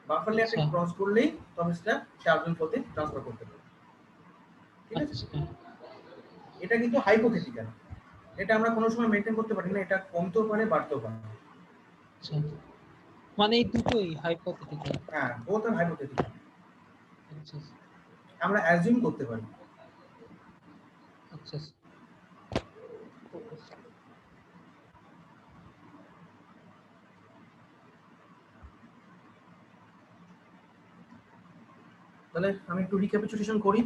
Buffer লেয়ারটাকে ক্রস করলেই তবে সেটা টার্বুলেন্ট ফ্লোতে ট্রান্সফার করতে পারে। ঠিক আছে, এটা কিন্তু হাইপোথেটিক্যাল, এটা আমরা কোনো সময় মেনটেন করতে পারি না, এটা কমতেও পারে বাড়তেও পারে। মানে এই দুটোই হাইপোথেটিক্যাল। হ্যাঁ, বোথ আর হাইপোথেটিক্যাল, আমরা অ্যাজিউম করতে পারি। আচ্ছা, তাহলে আমি একটু রিক্যাপিচুলেশন করি।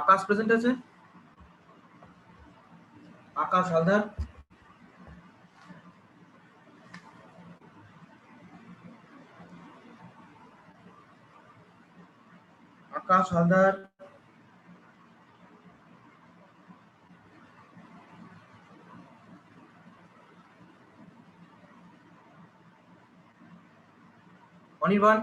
আকাশ প্রেজেন্ট আছে, আকাশ হালদার, আকাশ হালদার, অনির্বাণ,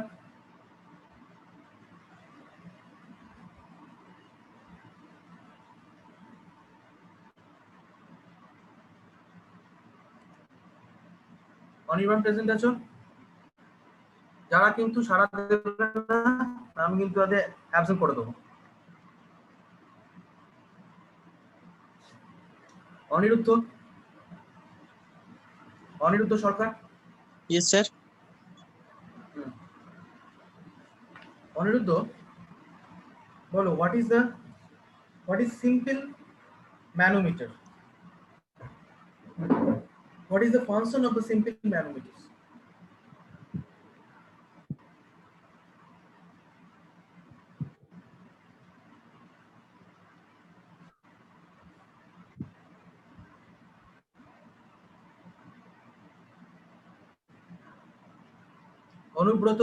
অনির্বাণ প্রেজেন্ট আছো? যারা কিন্তু সারা দেবে না আমি কিন্তু তাদের অ্যাবসেন্ট করে দেবো। অনিরুদ্ধ, অনিরুদ্ধ সরকার। Yes sir. অনিরুদ্ধ, বলো what is simple manometer? What is the function of the simple manometers? Anubrata,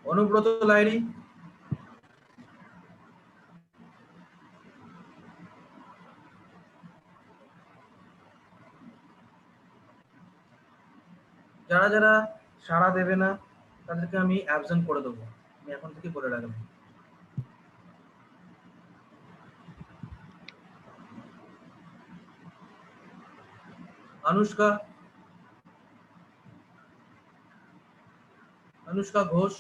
Anubrata Lairi, যারা যারা সাড়া দেবে না তাদেরকে আমি অ্যাবসেন্ট করে দেবো, আমি এখন থেকে করে রাখলাম। Anushka, Anushka Ghosh,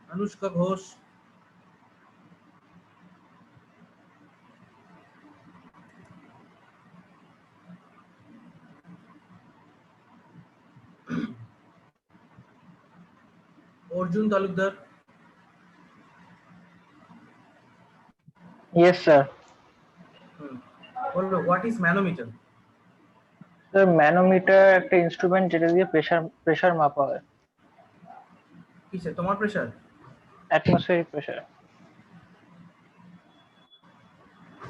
Anushka Ghosh, Arjun Talukdar, Yes, sir. বলো what is manometer? Sir manometer একটা ইনস্ট্রুমেন্ট যেটা দিয়ে প্রেসার মাপা হয়, কিসে তোমার প্রেসার? Atmospheric pressure.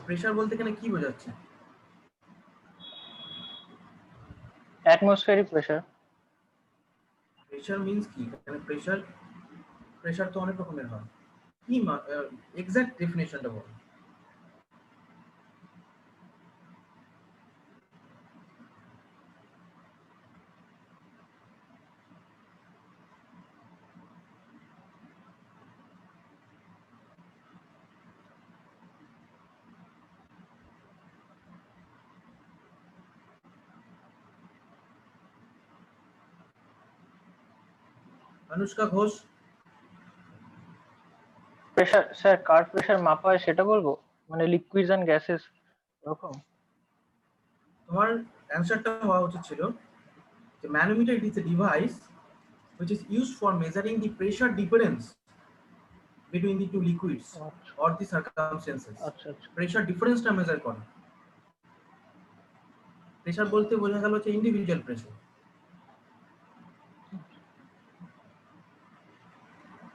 প্রেসার বলতে এখানে কি বোঝাচ্ছে? Atmospheric pressure. প্রেসার মিন্স কি? এখানে প্রেসার প্রেসার তো অনেক রকমের হয়। কি এক্সাক্ট ডেফিনেশনটা বলো। अनुष्का घोष, প্রেসার স্যার কার প্রেসার মাপা হয় সেটা বলবো, মানে লিকুইডস এন্ড গ্যাসেস এরকম। তোমার অ্যান্সারটা হওয়া উচিত ছিল যে manometer is a device which is used for measuring the pressure difference between the two liquids আচ্ছা or the circumstances. আচ্ছা আচ্ছা। প্রেসার ডিফারেন্সটা মেজার করে। প্রেসার বলতে বোঝা গেল যে individual pressure.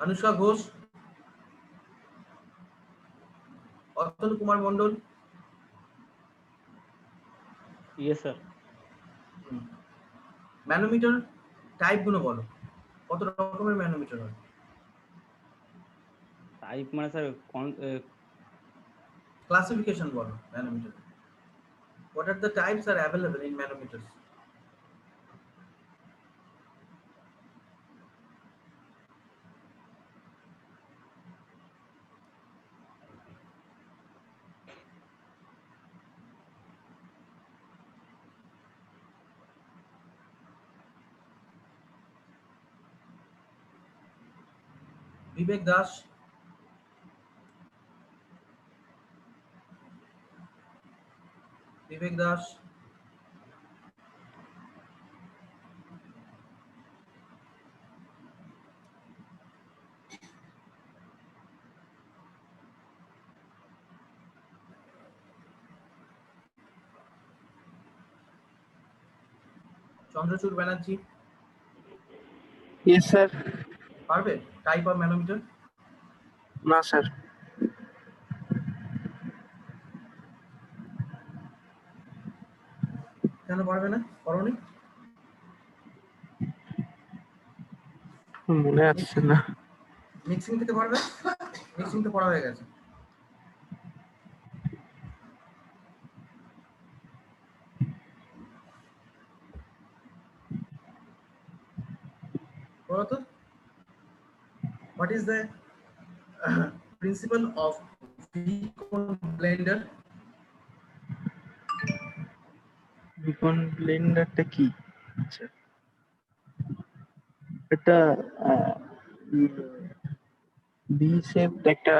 Anushka Ghosh, Atan Kumar Mondal, yes sir. Manometer type গুলো বলো, কত রকমের ম্যানোমিটার হয়? টাইপ মানে স্যার ক্লাসিফিকেশন বলো manometer. What are the types are available in manometers? Vivek Das, Vivek Das, Chandrachur Banerjee, Yes, sir. পারবে type of manometer? No, sir. কেন পারবে না? করনি? মনে আসছে না। মিক্সিং থেকে পারবে? মিক্সিং তো পড়া হয়ে গেছে। বলো তো, what is the principle of V-cone blender? V cone ব্লেন্ডারটা কি? আচ্ছা, এটা বি শেপ একটা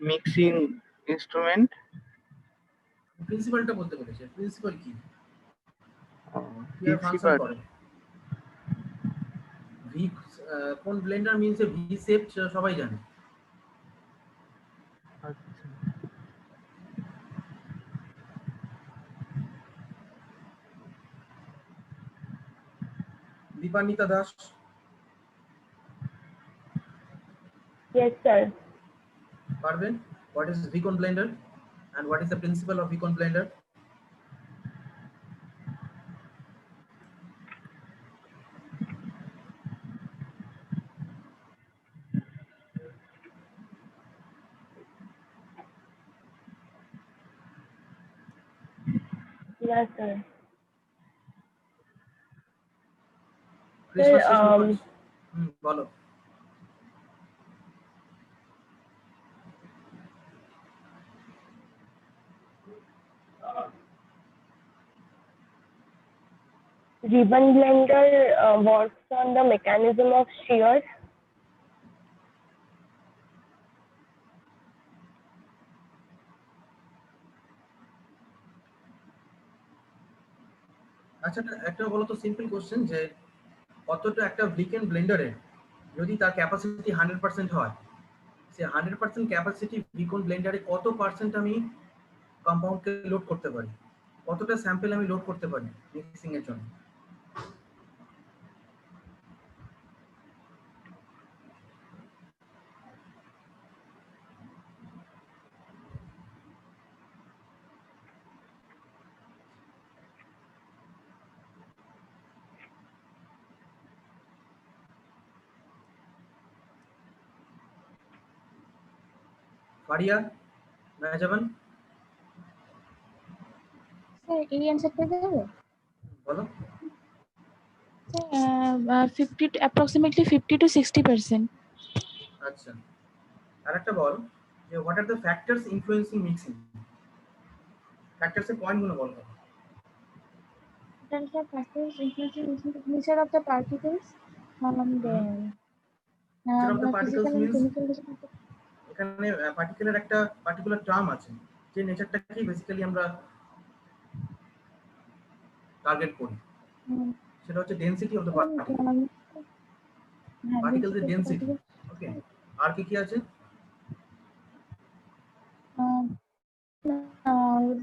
মিক্সিং ইনস্ট্রুমেন্ট। প্রিন্সিপালটা বলতে বলেছে, প্রিন্সিপাল কি? কিভাবে ফাংশন প্রিন্সিপাল করে? V cone blender means a V shape, সেটা সবাই জানে। আচ্ছা, দীপান্বিতা দাস, Yes, sir. পারবেন? What is V-cone blender and what is the principle of V-cone blender? Yes, sir. Krishna শেষ Sir, মুখার্জি, বলো। ribbon blender works on the mechanism of shear. আচ্ছা, একটা বলো তো সিম্পল কোশ্চেন, যে কতটা একটা উইকেন্ড ব্লেন্ডারে যদি তার ক্যাপাসিটি 100% হয়, সে 100% ক্যাপাসিটি উইকেন্ড ব্লেন্ডারে কত পার্সেন্ট আমি কম্পাউন্ডকে লোড করতে পারি, কতটা স্যাম্পল আমি লোড করতে পারি মিক্সিং এর জন্য? ফারিয়া, মেহজাবান, স্যার এই অ্যান্সারটা দেবো? বলো। Sir 50 to 60%. আচ্ছা, আর একটা বল যে what are the factors influencing mixing, ফ্যাক্টরসের পয়েন্টগুলো বল। Then the factors influencing nature of the particles and nature of the particles physical and means chemical. এখানে পার্টিকেলের একটা পার্টিকুলার টার্ম আছে, যে নেচারটাকে বেসিক্যালি আমরা টার্গেট করি, সেটা হচ্ছে ডেনসিটি অফ দ্য পার্টিকেল, পার্টিকেলের ডেনসিটি। ওকে, আর কি কি আছে?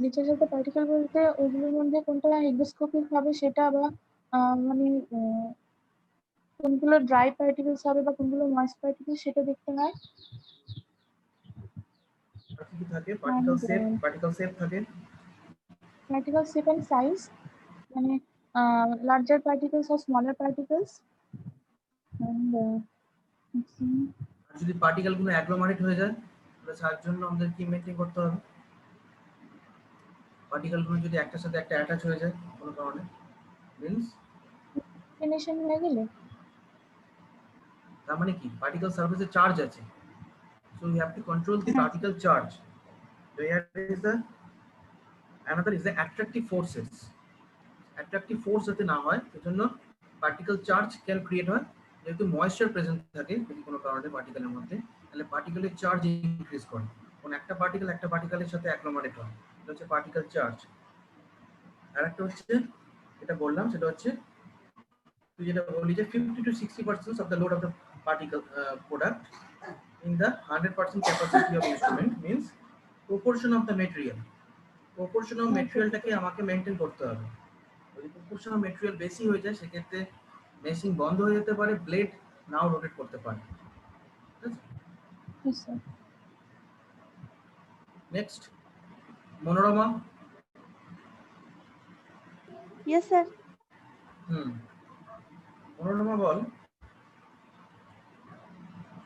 নেচার অফ দ্য পার্টিকেল বলতে ওগুলোর মধ্যে কোনটা hygroscopic হবে সেটা, বা মানে কোনগুলো ড্রাই পার্টিকেলস হবে বা কোনগুলো ময়েস্ট পার্টিকেলস সেটা দেখতে হয়। আর কি কি থাকে? পার্টিকেল শেপ, পার্টিকেল শেপ থাকে, particle shape and size, মানে larger particles or smaller particles, and আর যদি পার্টিকেল গুলো অ্যাগ্লোমারেট হয়ে যায় তাহলে তার জন্য আমাদের কি মেইনটেইন করতে হবে? পার্টিকেল গুলো যদি একটার সাথে একটা অ্যাটাচ হয়ে যায় কোনো কারণে, মিন্স combination হয়ে গেলে, তার মানে কি পার্টিকেল সারফেসে চার্জ আছে, so you have to control the particle charge. There is the another is the attractive forces. Attractive force যাতে না হয় সেজন্য পার্টিকেল চার্জ ক্যান ক্রিয়েট হয়, যেহেতু ময়েশ্চার প্রেজেন্ট থাকে যদি কোনো কারণে পার্টিকেলের মধ্যে, তাহলে পার্টিকেলের চার্জ ইনক্রিজ করে, কোন একটা পার্টিকেলের সাথে অ্যাগ্লোমারেট হয়, এটা হচ্ছে পার্টিকেল চার্জ। আর একটা হচ্ছে এটা বললাম, সেটা হচ্ছে তুই যেটা বললি যে 50 to 60% of the load of the particle product in the 100% capacity of instrument means proportion of the material. Proportion of ম্যাটেরিয়ালটাকে আমাকে মেইনটেইন করতে হবে। যদি প্রপোর্শন অফ ম্যাটেরিয়াল বেশি হয়ে যায় সেক্ষেত্রে মেশিন বন্ধ হয়ে যেতে পারে, ব্লেড নাও রোটেট করতে পারে। yes sir. Next, Manorama. Yes, sir. Manorama ball,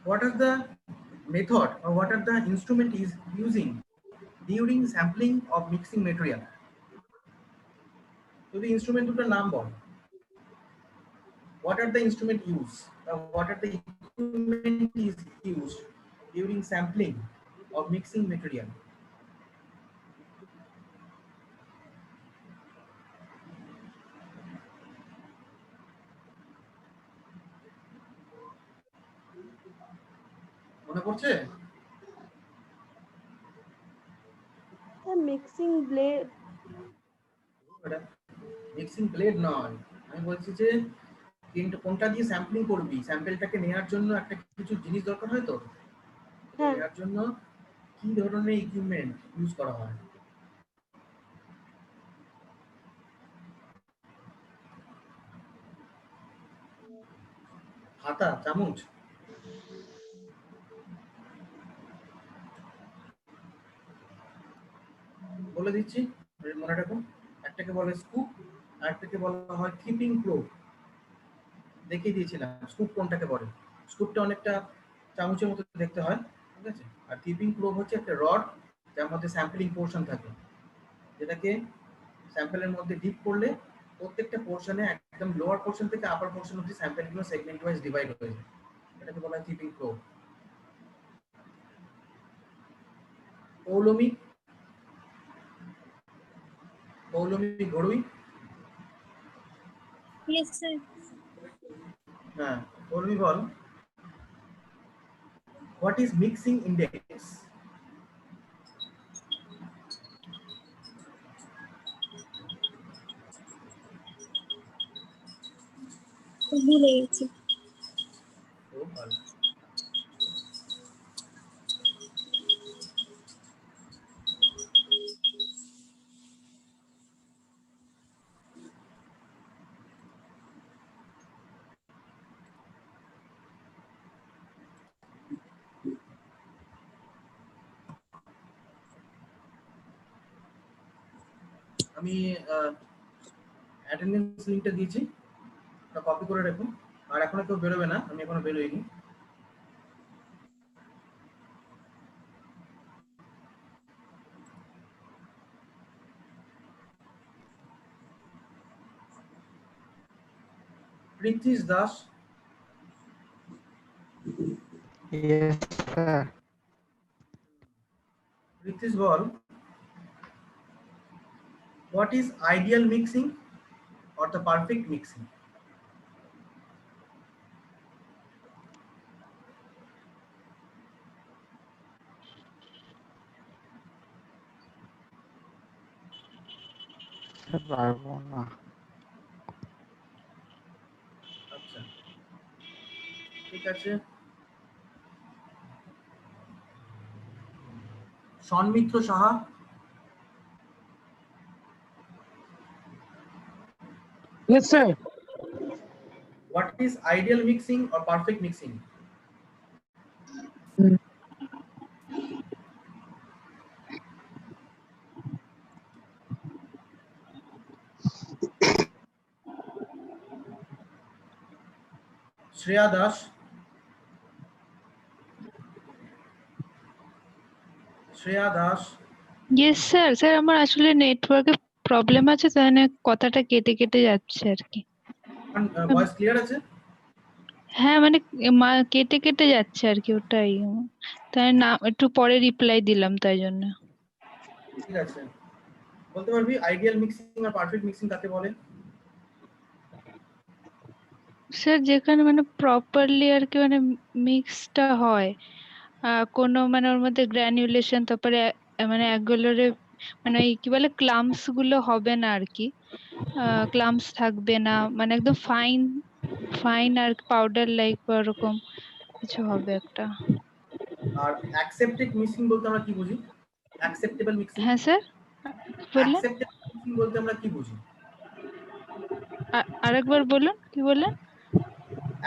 what are the method or what are the instrument is using during sampling of mixing material? যদি ইনস্ট্রুমেন্ট দুটোর নাম বল, what are the instrument used, what are the equipment is used during sampling of mixing material? মনে পড়ছে? The mixing blade. Mixing blade নয়, আমি বলছি যে কিন্তু কোনটা দিয়ে স্যাম্পলিং করবি, স্যাম্পলটাকে নেওয়ার জন্য একটা কিছু জিনিস দরকার হয়, তো হ্যাঁ, নেওয়ার জন্য কি ধরনের ইকুইপমেন্ট ইউজ করা হয়? হাতা, চামচ? বলে দিচ্ছি মনে রাখুন, একটাকে বলে স্কুপ, আরেকটাকে বলা হয় কিপিং প্রোব। দেখিয়ে দিয়েছিলাম স্কুপ কোনটাকে বলে। স্কুপটা অনেকটা চামচের মতো দেখতে হয়, ঠিক আছে? আর কিপিং প্রোব হচ্ছে একটা রড যার মধ্যে স্যাম্পলিং পোর্শন থাকে, যেটাকে স্যাম্পলের মধ্যে ডিপ করলে প্রত্যেকটা পোর্শনে একদম লোয়ার পোর্শন থেকে আপার পোর্শন অবধি স্যাম্পলগুলো সেগমেন্ট ওয়াইজ ডিভাইড হয়ে যায়, এটাকে বলা হয় কিপিং প্রোব। পৌলমিক, ঘড়ুই, Yes, sir. হ্যাঁ, উর্মি বল, what is mixing index? ভুলে গেছি। খুব ভালো। আমি অ্যাটেন্ডেন্স লিংকটা দিয়েছি, ওটা কপি করে রাখুন। আর এখনো কেউ বেরোবে না, আমি এখনো বেরোইনি। Pritish Das, Yes, sir. Pritish ball, what is ideal mixing or the perfect mixing? Sir, পারবো না। আচ্ছা, ঠিক আছে। Sanmitra Saha, Yes, sir. what is ideal mixing or perfect mixing? Shreya Das, Shreya Das, yes sir. Sir আমার আসলে নেটওয়ার্কে প্রবলেম আছে, তাই জন্য কথাটা কেটে কেটে যাচ্ছে আর কি। ভয়েস ক্লিয়ার আছে? হ্যাঁ মানে কেটে কেটে যাচ্ছে আর কি, ওটাই। তাই না একটু পরে রিপ্লাই দিলাম তাই জন্য। ঠিক আছে, বলতে পারবি আইডিয়াল মিক্সিং আর পারফেক্ট মিক্সিং কাকে বলে? স্যার যেখানে মানে প্রপারলি আর কি মানে মিক্সটা হয়, কোনো মানে ওর মধ্যে গ্র্যানুলেশন, তারপরে মানে একগুলোরে মানে ওই কি বলে ক্লাম্পস গুলো হবে না আর কি, ক্লাম্পস থাকবে না, মানে একদম ফাইন ফাইন আর পাউডার লাইক ওরকম কিছু হবে একটা। আর অ্যাকসেপ্টেড মিক্সিং বলতে আমরা কি বুঝি? Acceptable mixing? হ্যাঁ স্যার, বললেন অ্যাকসেপ্টেবল মিক্সিং বলতে আমরা কি বুঝি? আরেকবার বলুন, কি বললেন?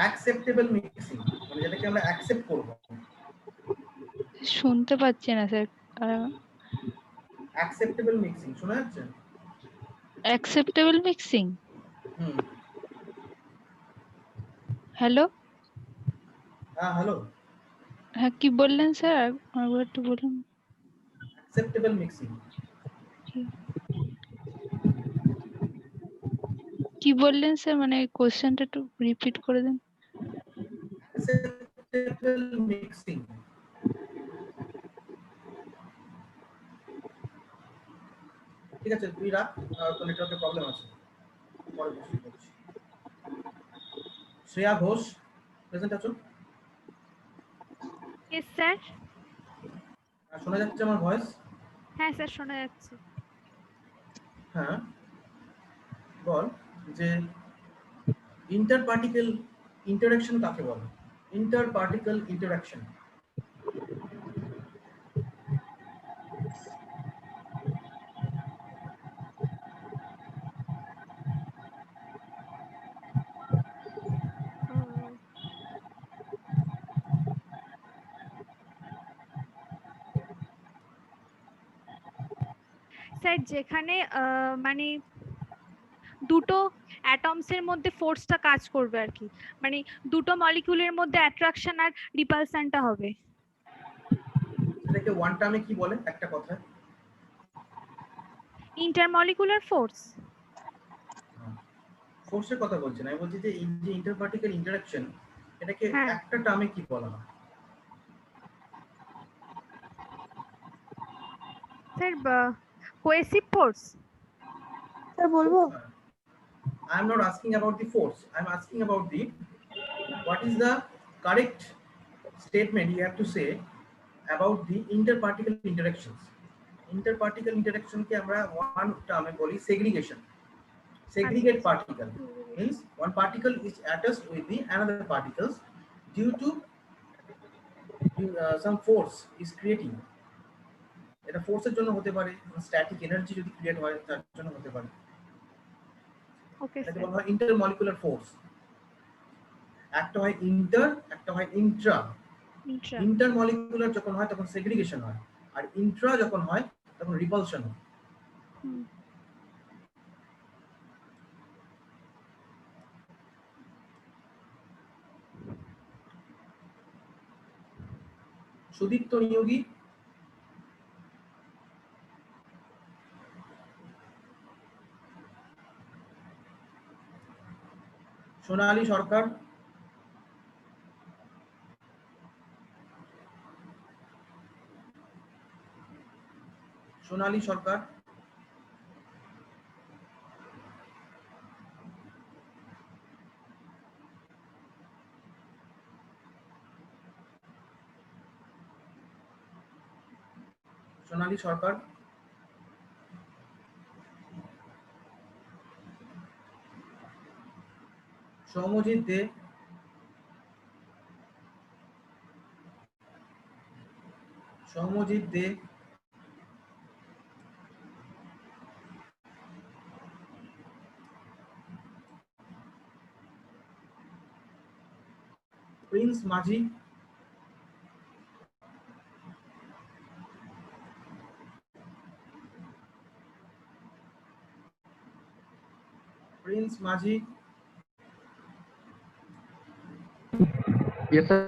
অ্যাকসেপ্টেবল মিক্সিং মানে যেটাকে আমরা অ্যাকসেপ্ট করব। শুনতে পাচ্ছি না স্যার। অ্যাকসেপ্টেবল মিক্সিং শোনা যাচ্ছে? অ্যাকসেপ্টেবল মিক্সিং, হুম, হ্যালো। হ্যাঁ হ্যালো। হ্যাঁ কি বললেন স্যার, আরেকবার একটু বলুন। অ্যাকসেপ্টেবল মিক্সিং কি বললেন স্যার, মানে কোশ্চেনটা একটু রিপিট করে দেন। অ্যাকসেপ্টেবল মিক্সিং ঠিক আছে, তুই রাখ, আর তো নেটওয়ার্কের প্রবলেম আছে, পরে বসে করছি। শ্রেয়া ঘোষ প্রেজেন্ট আছো? Yes sir. শোনা যাচ্ছে আমার ভয়েস? হ্যাঁ স্যার, শোনা যাচ্ছে। হ্যাঁ, বল যে ইন্টার পার্টিকেল ইন্টারঅ্যাকশন কাকে বলে? Inter particle interaction. স্যার যেখানে মানে দুটো অ্যাটমস এর মধ্যে ফোর্সটা কাজ করবে আর কি, মানে দুটো মলিকিউলের মধ্যে অ্যাট্রাকশন আর রিপালশনটা হবে। এটাকে ওয়ান টার্মে কি বলে একটা কথায়? Intermolecular force. ফোর্সের কথা বলছি না, আমি বলছি যে এই যে ইন্টার পার্টিকেল ইন্টারঅ্যাকশন, এটাকে হ্যাঁ। একটা টার্মে কি বলা হয়? Sir cohesive force. স্যার বলবো? I am not asking about the force. I am asking about the what is the correct statement you have to say about the interparticle interactions. Interparticle interaction ke amra one term e boli segregation. Segregate particle means one particle is attached with the another particles due to some force is creating. এটা ফোর্সের জন্য হতে পারে, static energy যদি create হয় তার জন্য হতে পারে। ওকে এটাকে স্যার। বলা হয় ইন্টারমলিকুলার ফোর্স। একটা হয় ইন্টার, একটা হয় ইন্ট্রা। ইন্টারমলিকুলার যখন হয় তখন সেগ্রিগেশন হয়, আর ইন্ট্রা যখন হয় তখন রিপালশন হয়। সুদীপ্ত নিয়োগী, সোনালী সরকার, সোনালী সরকার, সোনালী সরকার, সৌমজিৎ দে, সৌমজিৎ দে, প্রিন্স মাঝি, প্রিন্স মাঝি, Yes, sir.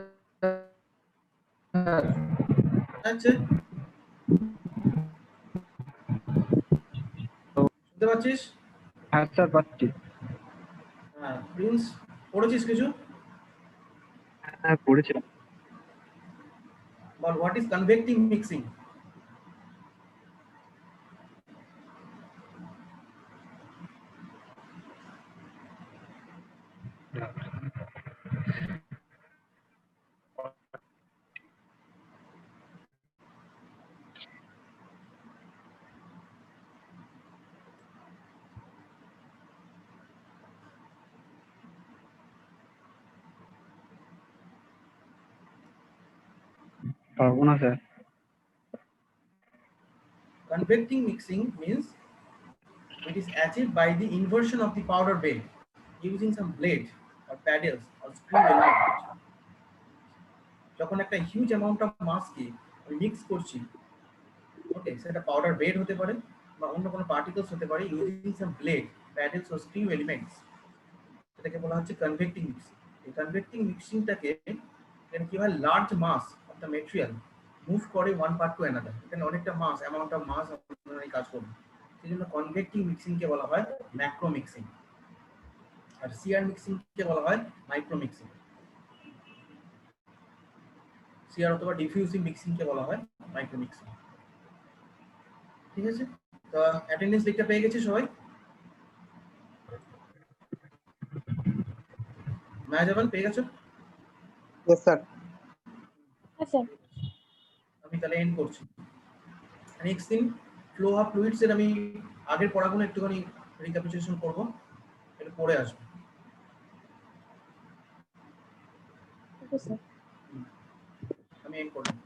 আছে শুনতে পাচ্ছিস? হ্যাঁ স্যার পাচ্ছি। হ্যাঁ প্রিন্স, পড়েছিস কিছু? হ্যাঁ পড়েছিলাম। বল হোয়াট ইজ কনভেক্টিং মিক্সিং? পারবো না sir. Convecting mixing means it is achieved by the inversion of the powder bed using some blade or paddles or screw element. যখন একটা হিউজ অ্যামাউন্ট অফ মাসকে আমি মিক্স করছি, ওকে, সেটা পাউডার বেড হতে পারে বা অন্য কোনো পার্টিকলস হতে পারে, ইউজিং সাম ব্লেড, প্যাডেলস ও স্ক্রিউ এলিমেন্টস, এটাকে বলা হচ্ছে কনভেক্টিং মিক্সিং। এই কনভেক্টিং মিক্সিংটাকে এখানে কি হয়, large mass of the material move করে ওয়ান পার্ট টু অ্যানাদার, এখানে অনেকটা মাস, অ্যামাউন্ট অফ মাস আপনারা কাজ করবে, সেই জন্য কনভেক্টিং মিক্সিংকে বলা হয় ম্যাক্রো মিক্সিং, আর সিআর মিক্সিংকে বলা হয় মাইক্রো মিক্সিং। সিআর অথবা ডিফিউজিং মিক্সিংকে বলা হয় মাইক্রো মিক্সিং। ঠিক আছে, তো অ্যাটেন্ডেন্স লিখতে পেয়ে গেছে সবাই? মায়াজাবান পেয়ে গেছো? Yes sir. হ্যাঁ স্যার। আমি তাহলে এন্ড করছি। নেক্সট দিন ফ্লো অফ ফ্লুইডস এর আমি আগের পড়াগুলো একটুখানি রিক্যাপিচুলেশন করব, এটা পড়ে আসবো। Okay sir. আমি এন্ড করলাম।